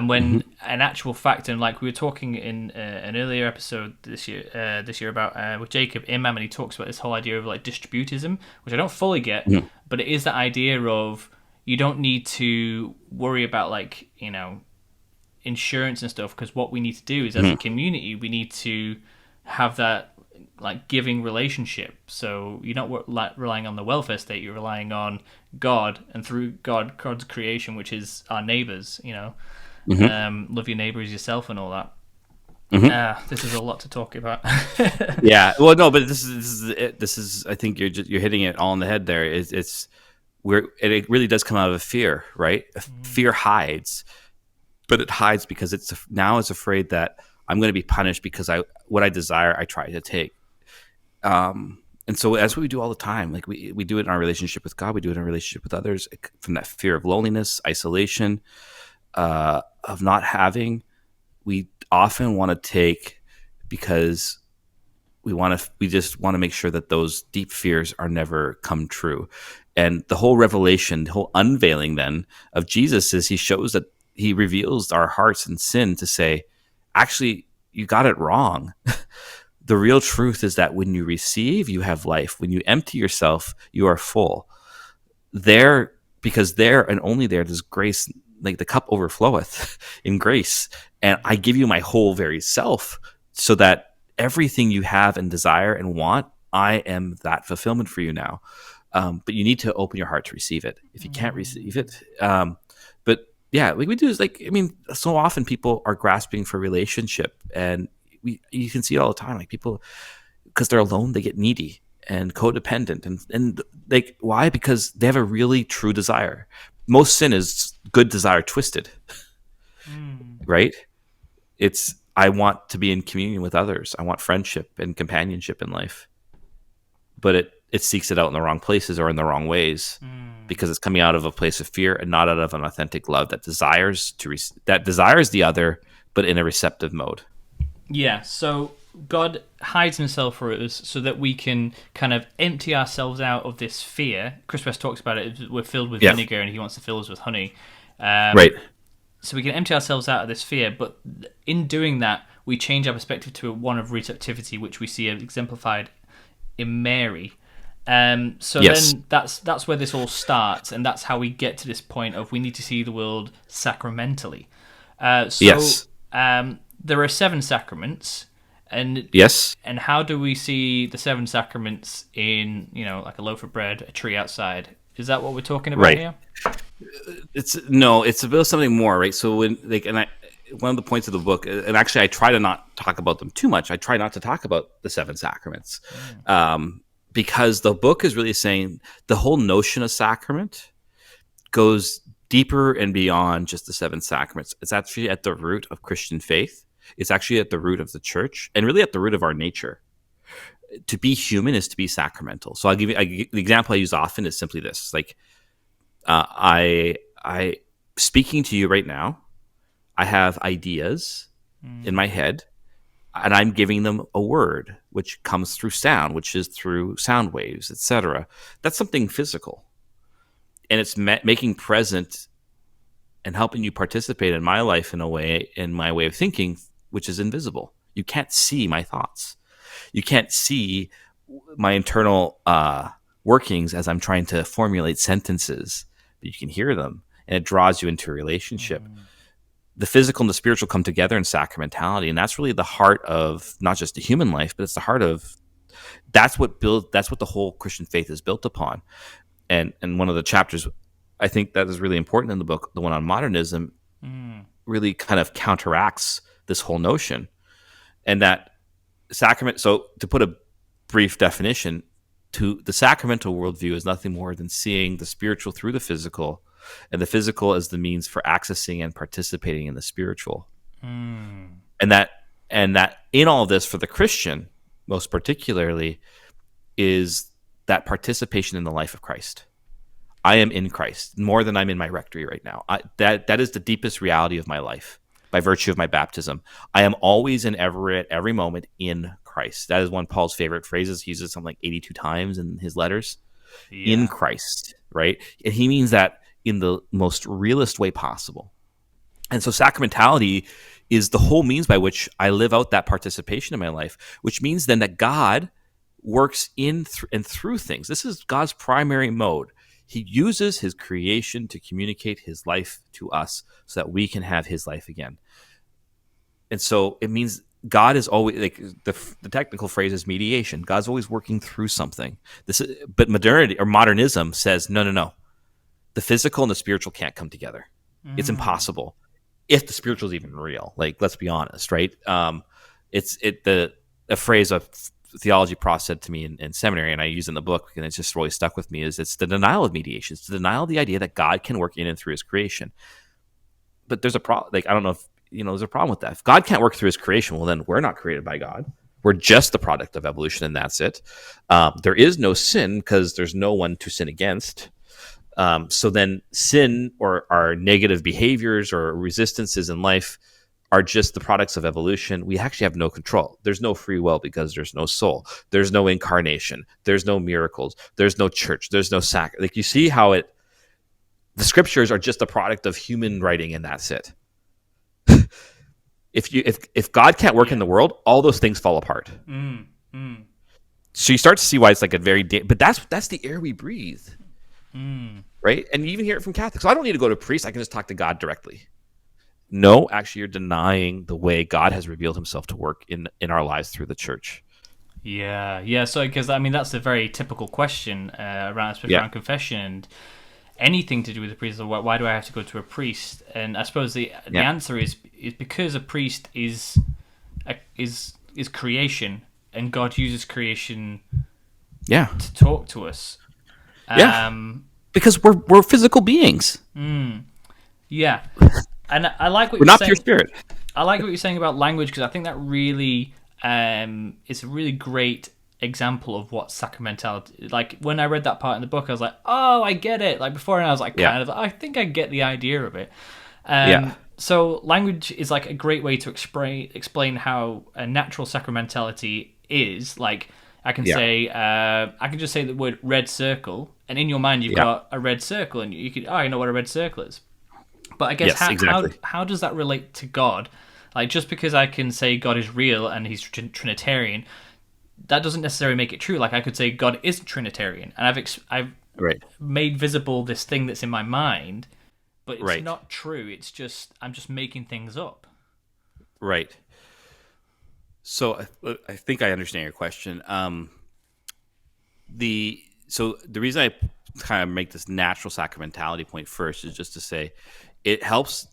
when an actual fact, and like we were talking in an earlier episode this year about with Jacob Imam, and he talks about this whole idea of like distributism, which I don't fully get, but it is that idea of you don't need to worry about like insurance and stuff, because what we need to do is as a community we need to have that like giving relationship. So you're not relying on the welfare state, you're relying on God, and through God's creation, which is our neighbors. Love your neighbor as yourself and all that. This is a lot to talk about. Yeah, well, no, but this is I think you're hitting it all on the head there. It really does come out of a fear, right? Fear hides, but it hides because it's afraid that I'm going to be punished because what I desire I try to take. And so that's what we do all the time. Like we do it in our relationship with God. We do it in our relationship with others, from that fear of loneliness, isolation, of not having. We often want to take because we just want to make sure that those deep fears are never come true. And the whole revelation, the whole unveiling then of Jesus is he shows that he reveals our hearts and sin to say, actually, you got it wrong. The real truth is that when you receive, you have life. When you empty yourself, you are full. Because there and only there does grace, like the cup overfloweth in grace. And I give you my whole very self so that everything you have and desire and want, I am that fulfillment for you now. But you need to open your heart to receive it. If you can't receive it, but yeah, like we do is so often people are grasping for relationship, and you can see it all the time. Like people, because they're alone, they get needy and codependent, and like why? Because they have a really true desire. Most sin is good desire twisted, right? It's I want to be in communion with others. I want friendship and companionship in life, but it seeks it out in the wrong places or in the wrong ways. Because it's coming out of a place of fear and not out of an authentic love that desires the other, but in a receptive mode. Yeah, so God hides himself for us so that we can kind of empty ourselves out of this fear. Chris West talks about it. We're filled with vinegar and he wants to fill us with honey. Right. So we can empty ourselves out of this fear, but in doing that, we change our perspective to one of receptivity, which we see exemplified in Mary. Then that's where this all starts, and that's how we get to this point of we need to see the world sacramentally. There are 7 sacraments, and and how do we see the 7 sacraments in like a loaf of bread, a tree outside? Is that what we're talking about here? It's about something more, right? So when one of the points of the book, and actually I try to not talk about them too much. I try not to talk about the 7 sacraments. Because the book is really saying the whole notion of sacrament goes deeper and beyond just the 7 sacraments. It's actually at the root of Christian faith. It's actually at the root of the church and really at the root of our nature. to be human is to be sacramental. So the example I use often is simply this: like I speaking to you right now, I have ideas in my head, and I'm giving them a word, which comes through sound, which is through sound waves, etc. That's something physical, and it's making present and helping you participate in my life in my way of thinking, which is invisible. You can't see my thoughts. You can't see my internal workings as I'm trying to formulate sentences, but you can hear them, and it draws you into a relationship. The physical and the spiritual come together in sacramentality, and that's really the heart of not just the human life, but it's the heart of that's what the whole Christian faith is built upon. And one of the chapters I think that is really important in the book, the one on modernism, really kind of counteracts this whole notion. And that sacrament, so to put a brief definition, to the sacramental worldview is nothing more than seeing the spiritual through the physical, and the physical as the means for accessing and participating in the spiritual. And that in all of this, for the Christian most particularly, is that participation in the life of Christ. I am in Christ more than I'm in my rectory right now. That is the deepest reality of my life by virtue of my baptism. I am always and ever at every moment in Christ. That is one of Paul's favorite phrases. He uses something like 82 times in his letters. In Christ, right? And he means that in the most realist way possible. And so sacramentality is the whole means by which I live out that participation in my life, which means then that God works in and through things. This is God's primary mode. He uses his creation to communicate his life to us so that we can have his life again. And so it means God is always, like the technical phrase is mediation. God's always working through something. But modernity or modernism says, no. The physical and the spiritual can't come together. It's impossible. If the spiritual is even real, like, let's be honest, right? A phrase of theology prof said to me in seminary, and I use it in the book, and it's just really stuck with me, is it's the denial of mediation. It's the denial of the idea that God can work in and through his creation. But there's a problem. Like, I don't know if, there's a problem with that. If God can't work through his creation, well, then we're not created by God. We're just the product of evolution, and that's it. There is no sin because there's no one to sin against. So then sin or our negative behaviors or resistances in life are just the products of evolution. We actually have no control. There's no free will because there's no soul. There's no incarnation. There's no miracles. There's no church. There's no like, you see how the scriptures are just a product of human writing, and that's it. If God can't work in the world, all those things fall apart. So you start to see why it's like a very, but that's the air we breathe. Right? And you even hear it from Catholics. So I don't need to go to a priest. I can just talk to God directly. No, actually, you're denying the way God has revealed himself to work in our lives through the church. Yeah. So, because, that's a very typical question especially around confession and anything to do with the priest. Why do I have to go to a priest? And I suppose the answer is because a priest is creation, and God uses creation to talk to us. Because we're physical beings. Yeah, and I like what we're you're not saying. Pure spirit. I like what you're saying about language, because I think that really is a really great example of what sacramentality. Like, when I read that part in the book, I was like, oh, I get it. Like, before, and I was like, I think I get the idea of it. So language is like a great way to explain how a natural sacramentality is. Like, I can say, I can just say the word red circle, and in your mind you've got a red circle, and you could, I know what a red circle is. But I guess how does that relate to God? Like, just because I can say God is real and he's Trinitarian, that doesn't necessarily make it true. Like, I could say God isn't Trinitarian, and I've made visible this thing that's in my mind, but it's not true. It's just, I'm just making things up. Right. So I think I understand your question. The reason I kind of make this natural sacramentality point first is just to say it helps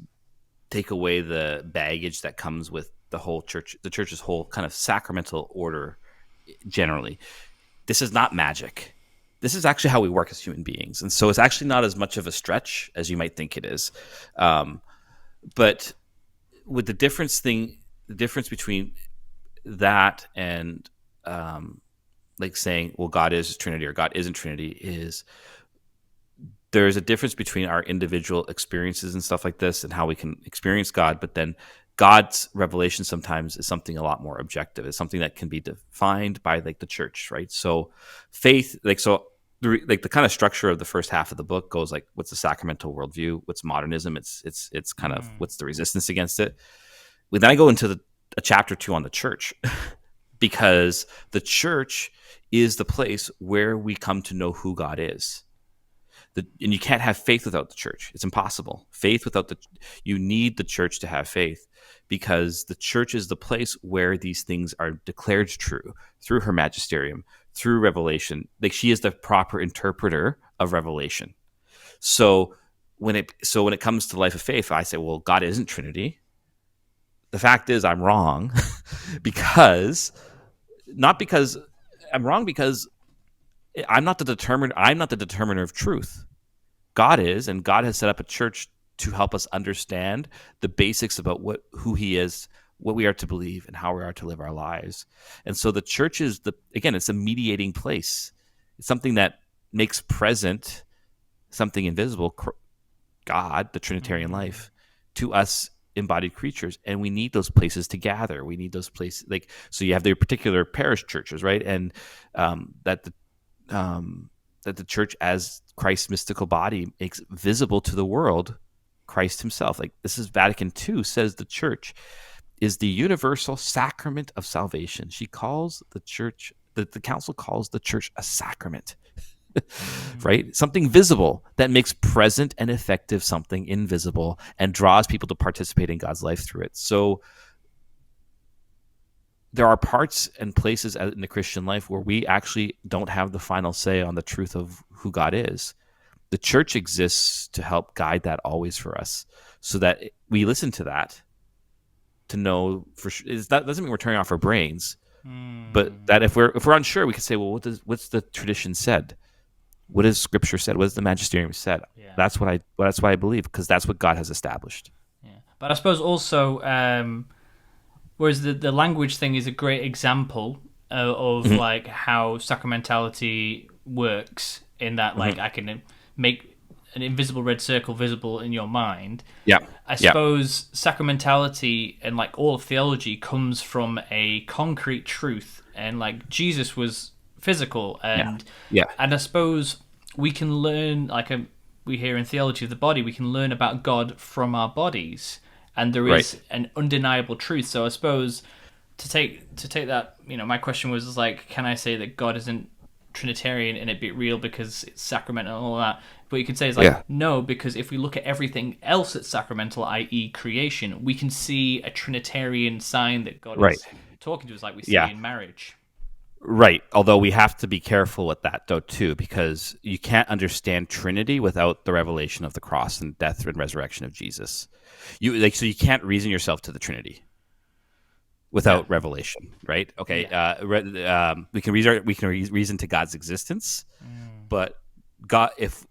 take away the baggage that comes with the church's whole kind of sacramental order generally. This is not magic. This is actually how we work as human beings. And so it's actually not as much of a stretch as you might think it is. But with the difference between that and like saying, well, God is Trinity or God isn't Trinity, is there's a difference between our individual experiences and stuff like this and how we can experience God, but then God's revelation sometimes is something a lot more objective. It's something that can be defined by like the church, right? So faith, like the kind of structure of the first half of the book goes like, what's the sacramental worldview? What's modernism? It's kind of what's the resistance against it. Then I go into a chapter 2 on the church because the church is the place where we come to know who God is. And you can't have faith without the church. It's impossible. You need the church to have faith, because the church is the place where these things are declared true through her magisterium, through revelation. Like, she is the proper interpreter of revelation. So when it comes to life of faith, I say, well, God isn't Trinity. The fact is, I'm wrong because I'm not the determiner of truth. God is, and God has set up a church to help us understand the basics about who he is, what we are to believe, and how we are to live our lives. And so the church is it's a mediating place. It's something that makes present something invisible, God, the Trinitarian life, to us embodied creatures, and we need those places to gather. We need those places, like, so you have their particular parish churches, right? And that the church, as Christ's mystical body, makes visible to the world Christ himself. Like, this is Vatican II says the church is the universal sacrament of salvation. She calls the church, the council calls the church a sacrament, right? Something visible that makes present and effective something invisible and draws people to participate in God's life through it. So there are parts and places in the Christian life where we actually don't have the final say on the truth of who God is. The church exists to help guide that always for us, so that we listen to that to know for sure. That doesn't mean we're turning off our brains, but that if we're unsure, we can say, well, what's the tradition said? What has Scripture said? What has the magisterium said? Yeah. That's what I believe, because that's what God has established. Yeah, but I suppose also, whereas the language thing is a great example of like how sacramentality works, in that like I can make an invisible red circle visible in your mind. Yeah. I suppose sacramentality and like all of theology comes from a concrete truth, and like Jesus was physical, and and I suppose we can learn, like we hear in theology of the body, we can learn about God from our bodies, and there is an undeniable truth. So I suppose to take that, my question was like, can I say that God isn't Trinitarian and it be real because it's sacramental and all that? But you could say it's like, no, because if we look at everything else that's sacramental, i.e. creation, we can see a Trinitarian sign that God is talking to us, like we see in marriage. Right. Although we have to be careful with that, though, too, because you can't understand Trinity without the revelation of the cross and death and resurrection of Jesus. So you can't reason yourself to the Trinity without revelation, right? Okay. We can reason to God's existence, but God, if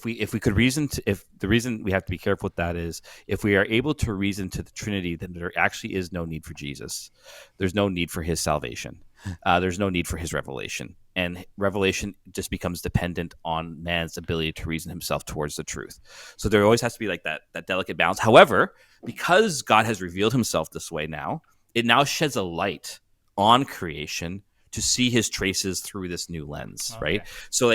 we could reason to, if the reason we have to be careful with that is, if we are able to reason to the Trinity, then there actually is no need for Jesus. There's no need for his salvation. There's no need for his revelation, and revelation just becomes dependent on man's ability to reason himself towards the truth. So there always has to be like that delicate balance. However, because God has revealed himself this way now, it now sheds a light on creation to see his traces through this new lens, right? So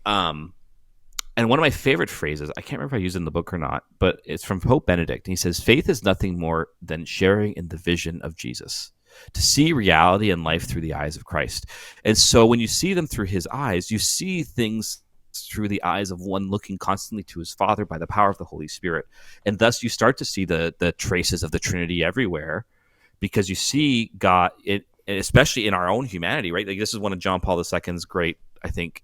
and one of my favorite phrases, I can't remember if I used it in the book or not, but it's from Pope Benedict. And he says, faith is nothing more than sharing in the vision of Jesus, to see reality and life through the eyes of Christ. And so when you see them through his eyes, you see things through the eyes of one looking constantly to his Father by the power of the Holy Spirit. And thus you start to see the traces of the Trinity everywhere, because you see God, especially in our own humanity, right? Like, this is one of John Paul II's great, I think,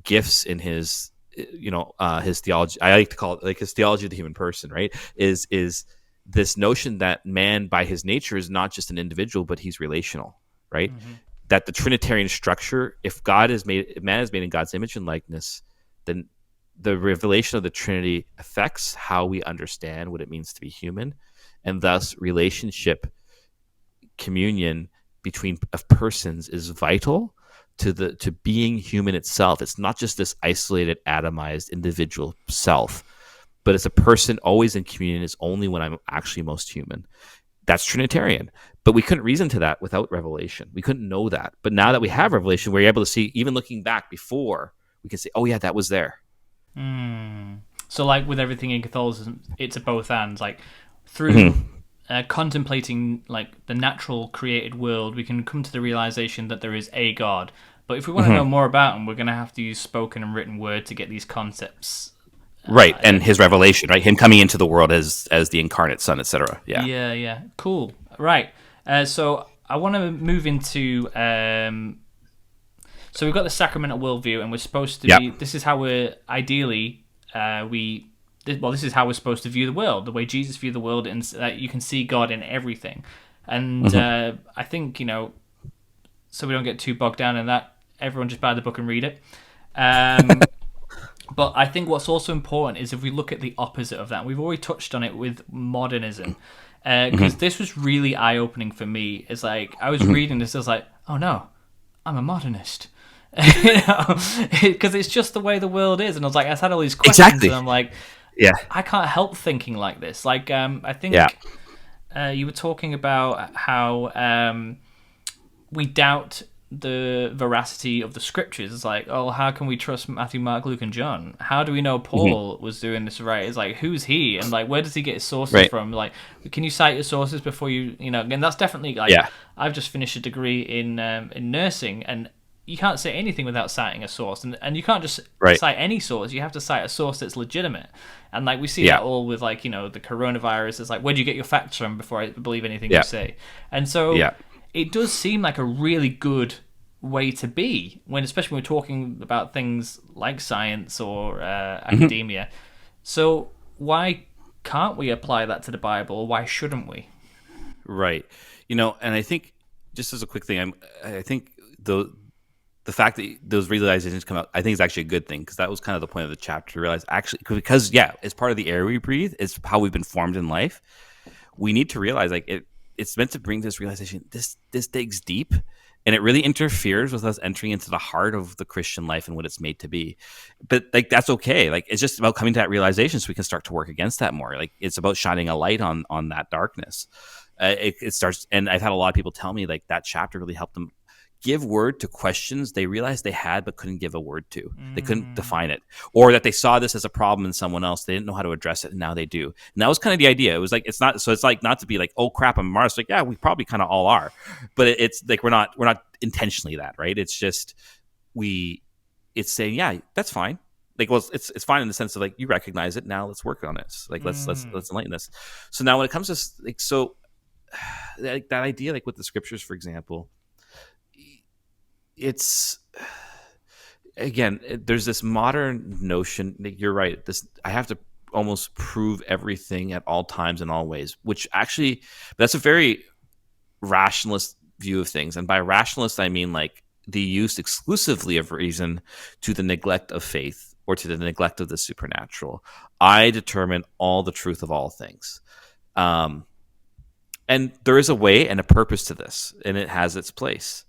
gifts in his, his theology. I like to call it like his theology of the human person, right? Is this notion that man by his nature is not just an individual, but he's relational, right? That the Trinitarian structure, if man is made in God's image and likeness, then the revelation of the Trinity affects how we understand what it means to be human, and thus relationship, communion between of persons is vital to being human itself. It's not just this isolated, atomized individual self, but it's a person always in communion is only when I'm actually most human. That's Trinitarian. But we couldn't reason to that without revelation. We couldn't know that. But now that we have revelation, we're able to see, even looking back before, we can say, oh yeah, that was there. So like with everything in Catholicism, it's a both and. Like through contemplating like the natural created world, we can come to the realization that there is a God. But if we want to know more about him, we're going to have to use spoken and written word to get these concepts. Right, and his revelation, right? Him coming into the world as the incarnate Son, etc. Yeah. Yeah. Cool. Right. So I want to move into. So we've got the sacramental worldview, and we're supposed to be. This is how we're ideally this is how we're supposed to view the world, the way Jesus viewed the world, and that you can see God in everything. And I think, so we don't get too bogged down in that, everyone just buy the book and read it. But I think what's also important is if we look at the opposite of that. We've already touched on it with modernism, because this was really eye-opening for me. It's like, I was reading this, I was like, oh no, I'm a modernist. Because it's just the way the world is. And I was like, I had all these questions, and I'm like, I can't help thinking like this. Like, I think you were talking about how we doubt the veracity of the scriptures. It's like, oh, how can we trust Matthew, Mark, Luke, and John? How do we know Paul was doing this right? It's like, who's he? And like, where does he get his sources from? Like, can you cite your sources before you, and that's definitely like, I've just finished a degree in nursing, and you can't say anything without citing a source, and you can't just cite any source. You have to cite a source that's legitimate. And like we see that all with like the coronavirus. It's like, where do you get your facts from before I believe anything you say? And so it does seem like a really good way to be especially when we're talking about things like science or academia. So why can't we apply that to the Bible? Why shouldn't we? Right. And I think, just as a quick thing, I think the fact that those realizations come out, I think is actually a good thing, because that was kind of the point of the chapter, to realize actually, because it's part of the air we breathe, it's how we've been formed in life. We need to realize like it's meant to bring this realization. This digs deep, and it really interferes with us entering into the heart of the Christian life and what it's made to be. But like, that's okay. Like, it's just about coming to that realization so we can start to work against that more. Like, it's about shining a light on that darkness. It starts, and I've had a lot of people tell me like that chapter really helped them give word to questions they realized they had but couldn't give a word to. They couldn't define it, or that they saw this as a problem in someone else. They didn't know how to address it, and now they do. And that was kind of the idea. It was like, it's not not to be like, oh crap, I'm a Mars. Like, yeah, we probably kind of all are, but it's like we're not intentionally that, right? It's just it's saying, yeah, that's fine. Like, well, it's fine in the sense of like, you recognize it, now let's work on this. Like, let's enlighten this. So now when it comes to like, so that idea, like with the scriptures, for example, it's, again, there's this modern notion that you're right. I have to almost prove everything at all times in all ways, which actually, that's a very rationalist view of things. And by rationalist, I mean like the use exclusively of reason to the neglect of faith, or to the neglect of the supernatural. I determine all the truth of all things. And there is a way and a purpose to this, and it has its place.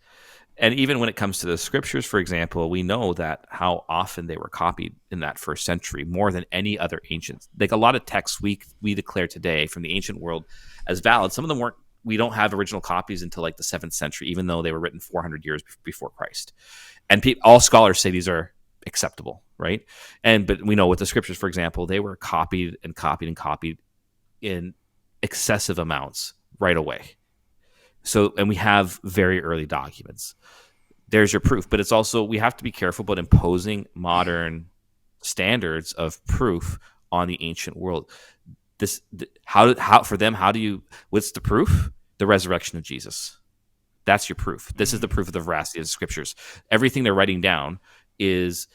And even when it comes to the scriptures, for example, we know that how often they were copied in that first century, more than any other ancient. Like, a lot of texts we declare today from the ancient world as valid. Some of them weren't. We don't have original copies until like the 7th century, even though they were written 400 years before Christ. And all scholars say these are acceptable, right? But we know with the scriptures, for example, they were copied and copied and copied in excessive amounts right away. So, and we have very early documents. There's your proof. But it's also, we have to be careful about imposing modern standards of proof on the ancient world. What's the proof? The resurrection of Jesus. That's your proof. This is the proof of the veracity of the scriptures. Everything they're writing down is,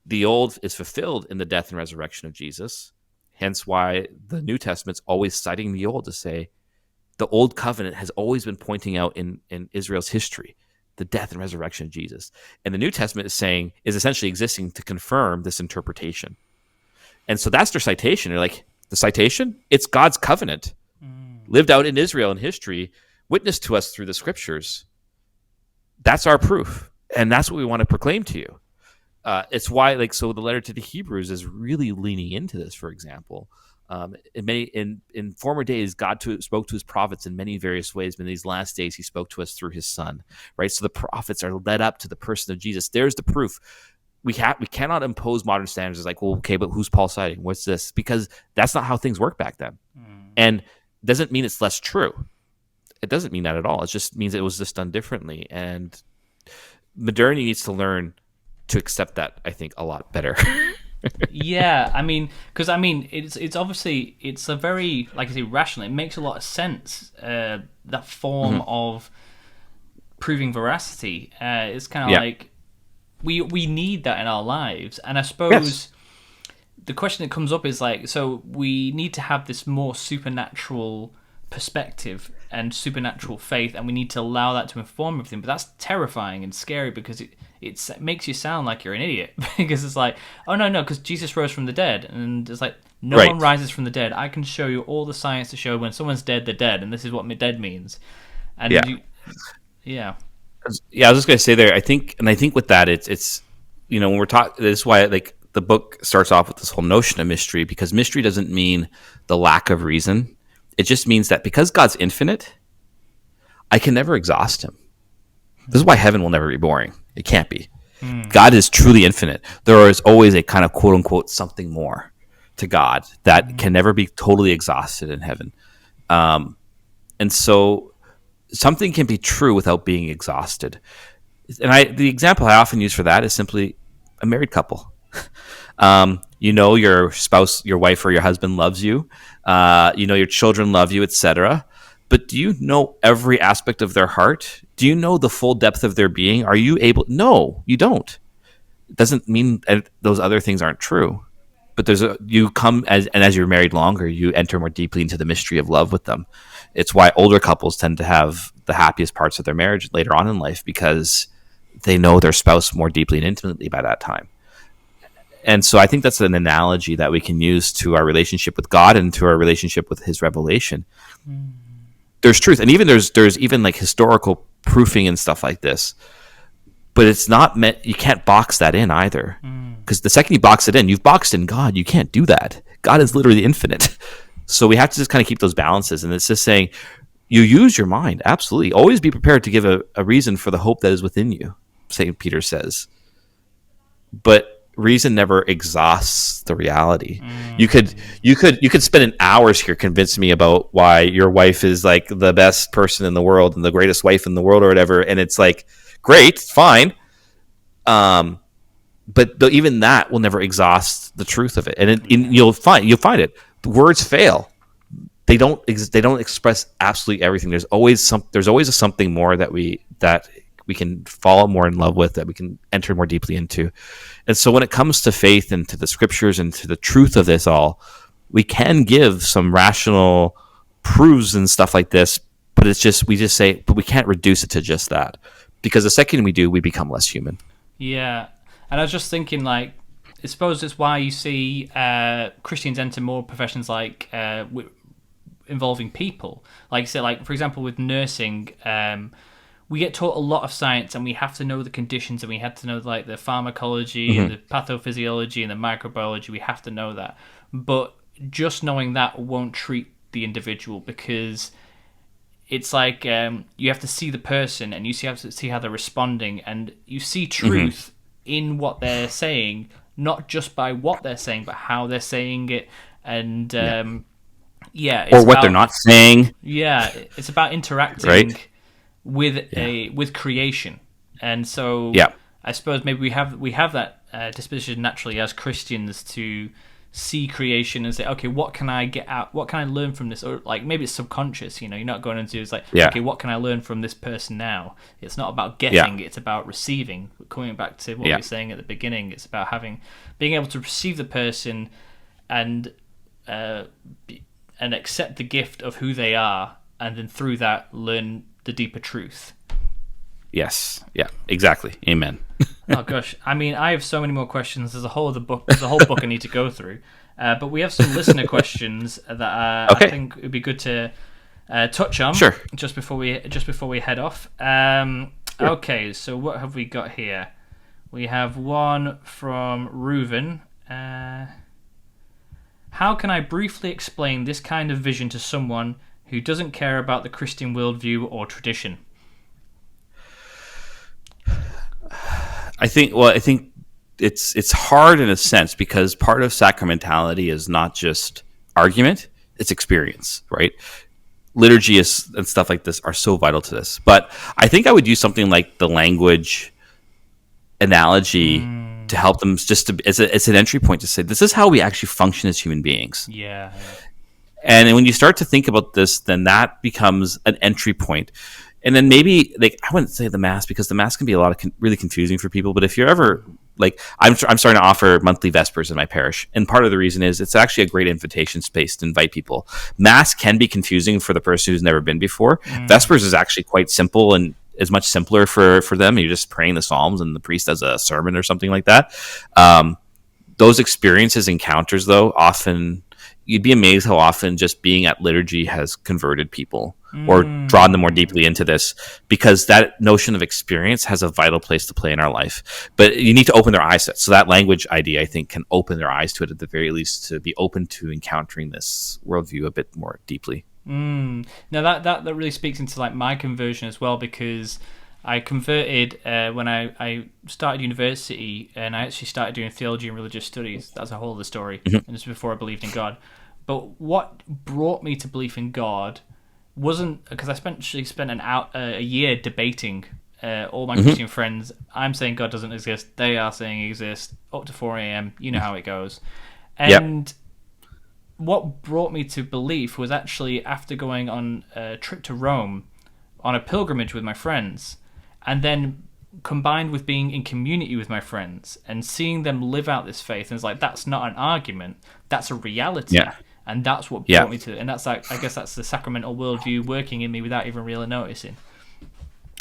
the old is fulfilled in the death and resurrection of Jesus. Hence why the New Testament's always citing the old to say, the old covenant has always been pointing out in Israel's history the death and resurrection of Jesus. And the New Testament is essentially existing to confirm this interpretation. And so that's their citation. They're like, the citation? It's God's covenant lived out in Israel in history, witnessed to us through the scriptures, that's our proof. And that's what we want to proclaim to you. It's why, like, so the letter to the Hebrews is really leaning into this, for example. In former days, God spoke to his prophets in many various ways, but in these last days, he spoke to us through his Son, right? So the prophets are led up to the person of Jesus. There's the proof. We cannot impose modern standards. It's like, well, okay, but who's Paul citing? What's this? Because that's not how things work back then. And doesn't mean it's less true. It doesn't mean that at all. It just means it was just done differently. And modernity needs to learn to accept that, I think, a lot better. Yeah, I mean, because it's obviously, it's a very, like I say, rational. It makes a lot of sense. That form of proving veracity. It's kind of like we need that in our lives, and I suppose the question that comes up is like, so we need to have this more supernatural perspective and supernatural faith, and we need to allow that to inform everything. But that's terrifying and scary because it makes you sound like you're an idiot, because it's like, oh no, because Jesus rose from the dead, and it's like, no one rises from the dead. I can show you all the science to show when someone's dead, they're dead, and this is what dead means. And I was just going to say there, I think with that, it's when we're talking, this is why like the book starts off with this whole notion of mystery, because mystery doesn't mean the lack of reason. It just means that because God's infinite, I can never exhaust him. This is why heaven will never be boring. It can't be. God is truly infinite. There is always a kind of quote unquote something more to God that can never be totally exhausted in heaven. And so something can be true without being exhausted. And the example I often use for that is simply a married couple. Your spouse, your wife or your husband loves you. Your children love you, etc. But do you know every aspect of their heart? Do you know the full depth of their being? Are you able? No, you don't. It doesn't mean those other things aren't true. But you come as you're married longer, you enter more deeply into the mystery of love with them. It's why older couples tend to have the happiest parts of their marriage later on in life, because they know their spouse more deeply and intimately by that time. And so I think that's an analogy that we can use to our relationship with God and to our relationship with his revelation. There's truth. And even there's even like historical proofing and stuff like this. But it's not meant, you can't box that in either. Because the second you box it in, you've boxed in God. You can't do that. God is literally infinite. So we have to just kind of keep those balances. And it's just saying, you use your mind. Absolutely. Always be prepared to give a reason for the hope that is within you, St. Peter says. But reason never exhausts the reality. You could spend hours here convincing me about why your wife is like the best person in the world and the greatest wife in the world or whatever, and it's like, great, fine, but even that will never exhaust the truth of it. And you'll find it. The words fail. They don't express absolutely everything. There's always a something more that we can fall more in love with, that we can enter more deeply into. And so when it comes to faith and to the scriptures and to the truth of this all, we can give some rational proofs and stuff like this, but we just say, but we can't reduce it to just that. Because the second we do, we become less human. Yeah. And I was just thinking, like, I suppose it's why you see Christians enter more professions like involving people. Like, say, like, for example, with nursing, we get taught a lot of science, and we have to know the conditions, and we have to know like the pharmacology and the pathophysiology and the microbiology. We have to know that, but just knowing that won't treat the individual, because it's like you have to see the person, and you have to see how they're responding, and you see truth in what they're saying, not just by what they're saying, but how they're saying it, and or what they're not saying. Yeah, it's about interacting with creation. And so I suppose maybe we have that disposition naturally as Christians to see creation and say, okay, what can I get out? What can I learn from this? Or like maybe it's subconscious, you're not going into it's like, okay, what can I learn from this person now? It's not about getting, it's about receiving. Coming back to what we were saying at the beginning, it's about being able to receive the person and accept the gift of who they are, and then through that learn the deeper truth. Yes. Yeah, exactly. Amen. Oh gosh, I mean, I have so many more questions. There's a whole book I need to go through, but we have some listener questions that I think it would be good to touch on Sure. just before we head off. Sure. Okay, so what have we got here? We have one from Reuven. How can I briefly explain this kind of vision to someone who doesn't care about the Christian worldview or tradition? I think it's hard in a sense because part of sacramentality is not just argument, it's experience, right? Liturgy and stuff like this are so vital to this. But I think I would use something like the language analogy to help them, just to it's an entry point to say this is how we actually function as human beings. Yeah. And when you start to think about this, then that becomes an entry point. And then maybe, like, I wouldn't say the Mass, because the Mass can be a lot of really confusing for people. But if you're ever, like, I'm starting to offer monthly Vespers in my parish. And part of the reason is it's actually a great invitation space to invite people. Mass can be confusing for the person who's never been before. Vespers is actually quite simple and is much simpler for them. You're just praying the Psalms and the priest does a sermon or something like that. Those experiences, encounters, though, often, you'd be amazed how often just being at liturgy has converted people or drawn them more deeply into this, because that notion of experience has a vital place to play in our life. But you need to open their eyes to it. So that language idea, I think, can open their eyes to it at the very least, to be open to encountering this worldview a bit more deeply. Now that really speaks into like my conversion as well, because I converted when I started university, and I actually started doing theology and religious studies. That's a whole other story, and this was before I believed in God. But what brought me to belief in God wasn't because I spent a year debating all my Christian friends. I'm saying God doesn't exist. They are saying he exists. Up to 4 a.m. You know how it goes. And what brought me to belief was actually after going on a trip to Rome on a pilgrimage with my friends, and then combined with being in community with my friends and seeing them live out this faith. And it's like, that's not an argument, that's a reality. And that's what brought me to it. And that's like, I guess that's the sacramental worldview working in me without even really noticing.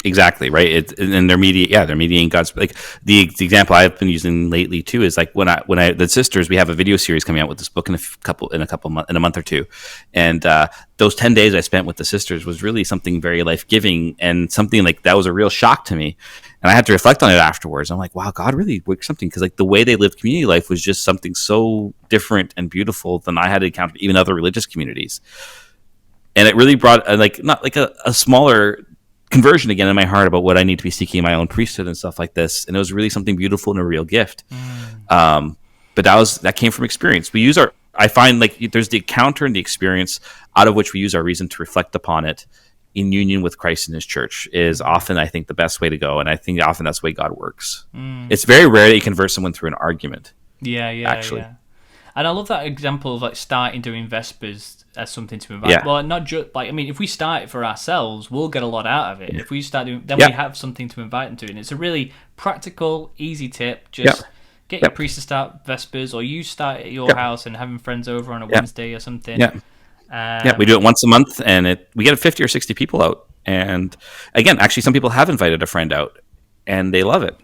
Exactly, right. And they're mediating God's, like the example I've been using lately too is like when I the sisters, we have a video series coming out with this book in a month or two, and those 10 days I spent with the sisters was really something very life giving, and something like that was a real shock to me, and I had to reflect on it afterwards. I'm like, wow, God really worked something, because like the way they lived community life was just something so different and beautiful than I had encountered even other religious communities, and it really brought not like a smaller conversion again in my heart about what I need to be seeking in my own priesthood and stuff like this. And it was really something beautiful and a real gift. But that came from experience. I find like there's the encounter and the experience out of which we use our reason to reflect upon it in union with Christ and his church is often, I think, the best way to go. And I think often that's the way God works. It's very rare that you convert someone through an argument. Actually. Yeah. And I love that example of like starting doing Vespers as something to invite. Well, not just like, I mean, if we start it for ourselves, we'll get a lot out of it. If we start doing, then we have something to invite them to, and it's a really practical, easy tip. Just get your priest to start Vespers, or you start at your house and having friends over on a Wednesday or something. We do it once a month, and we get 50 or 60 people out. And again, actually, some people have invited a friend out, and they love it,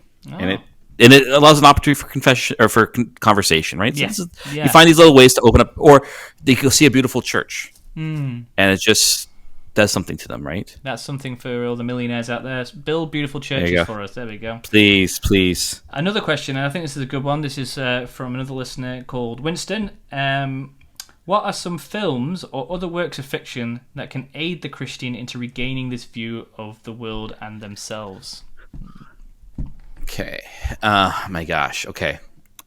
and it allows an opportunity for confession or for conversation, right? So you find these little ways to open up, or you'll see a beautiful church, and it just does something to them, right? That's something for all the millionaires out there. Build beautiful churches for us. There we go. Please. Another question, and I think this is a good one. This is from another listener called Winston. What are some films or other works of fiction that can aid the Christian into regaining this view of the world and themselves? Okay. My gosh. Okay.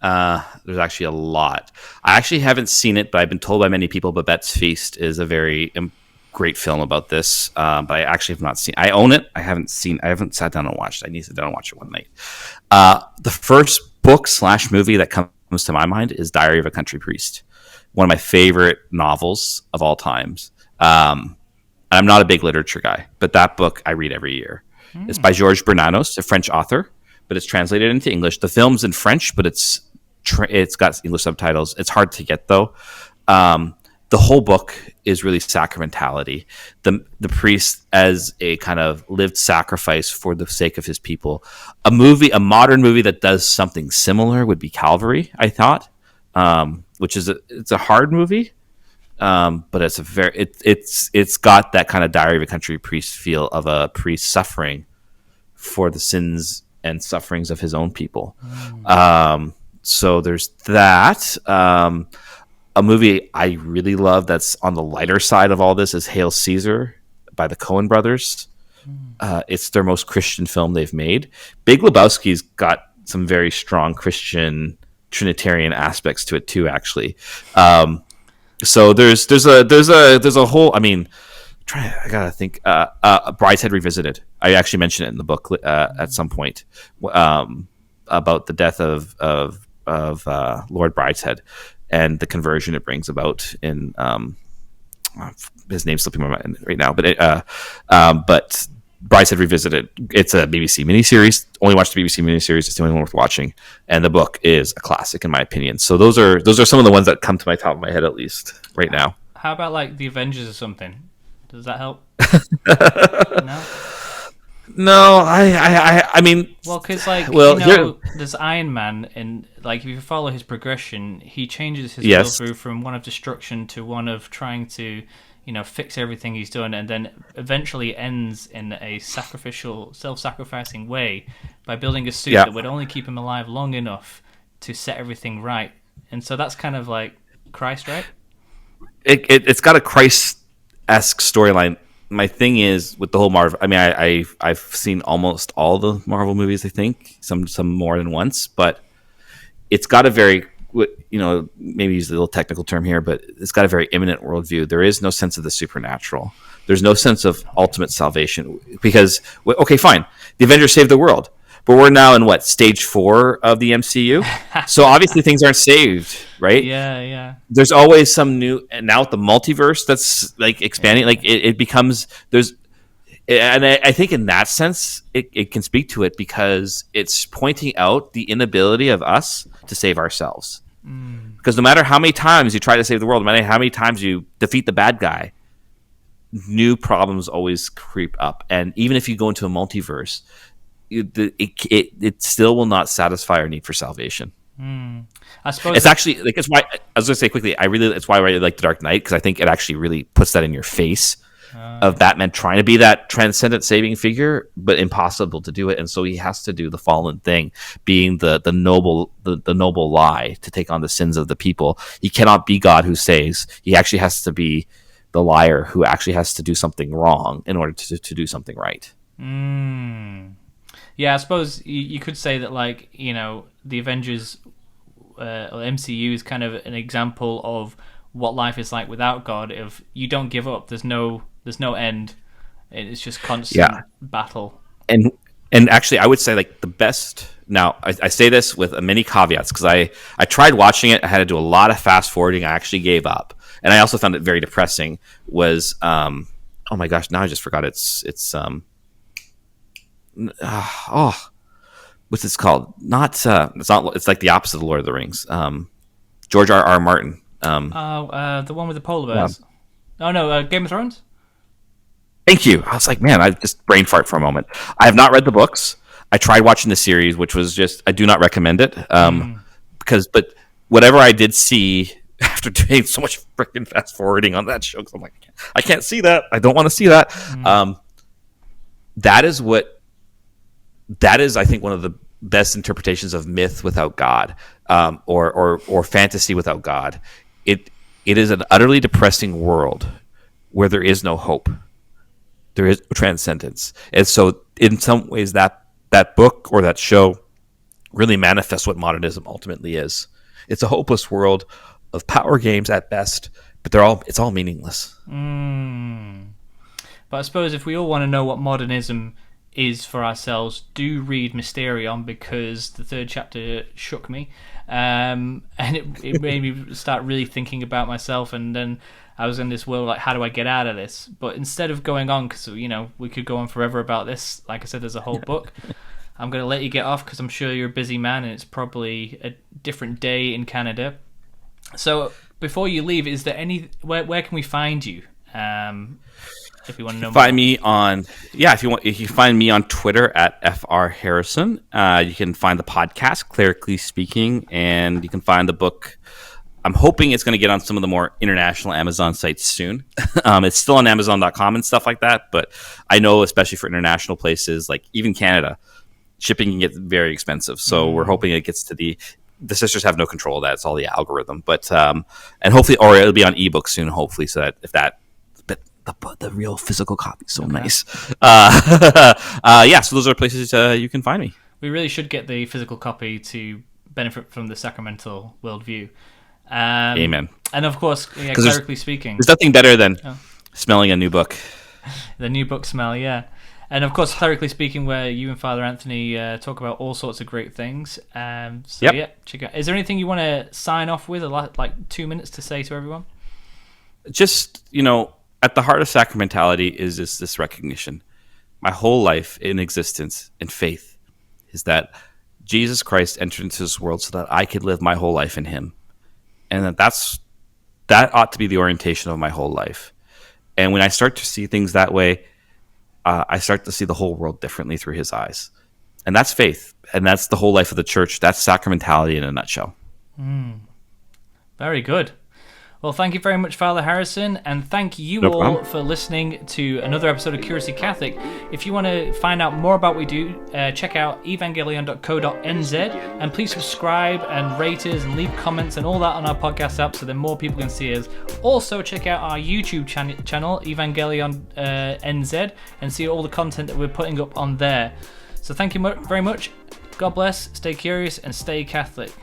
There's actually a lot. I actually haven't seen it, but I've been told by many people Babette's Feast is a very great film about this. But I actually have not seen. I own it. I haven't sat down and watched it. I need to sit down and watch it one night. The first book / movie that comes to my mind is Diary of a Country Priest, one of my favorite novels of all times. I'm not a big literature guy, but that book I read every year. It's by Georges Bernanos, a French author, but it's translated into English. The film's in French, but it's got English subtitles. It's hard to get, though. The whole book is really sacramentality. The priest as a kind of lived sacrifice for the sake of his people. A modern movie that does something similar would be Calvary, I thought, which is it's a hard movie. but it's got that kind of Diary of a Country Priest feel of a priest suffering for the sins and sufferings of his own people. So there's that. A movie I really love that's on the lighter side of all this is Hail Caesar by the Coen brothers. It's their most Christian film they've made. Big Lebowski's got some very strong Christian Trinitarian aspects to it too, actually. So there's a whole. I mean, I gotta think. Brideshead Revisited. I actually mentioned it in the book at some point about the death of Lord Brideshead and the conversion it brings about in his name's slipping my mind right now, but Brideshead Revisited. It's a BBC miniseries. Only watch the BBC miniseries. It's the only one worth watching, and the book is a classic in my opinion. So those are some of the ones that come to my top of my head at least right now. How about like the Avengers or something? Does that help? No. No, I mean, well, because there's Iron Man, and like if you follow his progression, he changes his will through from one of destruction to one of trying to, fix everything he's done, and then eventually ends in a sacrificial, self-sacrificing way by building a suit that would only keep him alive long enough to set everything right. And so that's kind of like Christ, right? It's got a Christ-esque storyline. My thing is with the whole Marvel. I mean, I've seen almost all the Marvel movies. I think some more than once, but it's got a very, maybe use a little technical term here, but it's got a very imminent worldview. There is no sense of the supernatural. There's no sense of ultimate salvation because, okay, fine, the Avengers saved the world, but we're now in stage 4 of the MCU. So obviously things aren't saved, right? Yeah. There's always some new, and now with the multiverse that's like expanding, like it becomes and I think in that sense it can speak to it because it's pointing out the inability of us to save ourselves. Because no matter how many times you try to save the world, no matter how many times you defeat the bad guy, new problems always creep up. And even if you go into a multiverse, it still will not satisfy our need for salvation. I suppose it's actually like it's why I was going to say quickly. It's why I really like The Dark Knight because I think it actually really puts that in your face of Batman trying to be that transcendent saving figure, but impossible to do it, and so he has to do the fallen thing, being the noble lie to take on the sins of the people. He cannot be God who saves. He actually has to be the liar who actually has to do something wrong in order to do something right. Yeah, I suppose you could say that, the Avengers or MCU is kind of an example of what life is like without God. If you don't give up, there's no end. It's just constant battle. And actually, I would say the best. Now, I say this with many caveats because I tried watching it. I had to do a lot of fast forwarding. I actually gave up, and I also found it very depressing. Was oh my gosh, now I just forgot. It's what's this called? It's like the opposite of Lord of the Rings. George R. Martin. The one with the polar bears. Oh no, Game of Thrones. Thank you. I was like, man, I just brain fart for a moment. I have not read the books. I tried watching the series, which was I do not recommend it. But whatever I did see after doing so much freaking fast forwarding on that show, because I'm like, I can't see that. I don't want to see that. That is, I think, one of the best interpretations of myth without God, or fantasy without God. It is an utterly depressing world where there is no hope. There is no transcendence. And so in some ways that book or that show really manifests what modernism ultimately is. It's a hopeless world of power games at best, but it's all meaningless. But I suppose if we all want to know what modernism is for ourselves, do read Mysterion, because the 3rd chapter shook me, and it made me start really thinking about myself, and then I was in this world like, how do I get out of this? But instead of going on, because we could go on forever about this, like I said, there's a whole book. I'm going to let you get off because I'm sure you're a busy man and it's probably a different day in Canada. So before you leave, is there where can we find you? If you want to know find more. Me on if you find me on Twitter at FR Harrison. You can find the podcast Clerically Speaking, and you can find the book I'm hoping it's going to get on some of the more international Amazon sites soon. It's still on Amazon.com and stuff like that, but I know, especially for international places, like even Canada, shipping can get very expensive. So we're hoping it gets to the sisters have no control of that. It's all the algorithm, but and hopefully, or it'll be on ebook soon. Hopefully, so that if that, but the real physical copy is so nice. Yeah. So those are places you can find me. We really should get the physical copy to benefit from the sacramental worldview. Amen. And of course, clerically speaking, there's nothing better than smelling a new book. The new book smell, yeah. And of course, clerically speaking, where you and Father Anthony talk about all sorts of great things. Yeah, check out. Is there anything you want to sign off with, like 2 minutes to say to everyone? Just, at the heart of sacramentality is this recognition. My whole life in existence in faith is that Jesus Christ entered into this world so that I could live my whole life in him. And that ought to be the orientation of my whole life. And when I start to see things that way, I start to see the whole world differently through his eyes. And that's faith. And that's the whole life of the church. That's sacramentality in a nutshell. Very good. Well, thank you very much, Father Harrison, and thank you all for listening to another episode of Curiosity Catholic. If you want to find out more about what we do, check out evangelion.co.nz, and please subscribe and rate us and leave comments and all that on our podcast app so that more people can see us. Also, check out our YouTube channel, Evangelion NZ, and see all the content that we're putting up on there. So thank you very much. God bless, stay curious, and stay Catholic.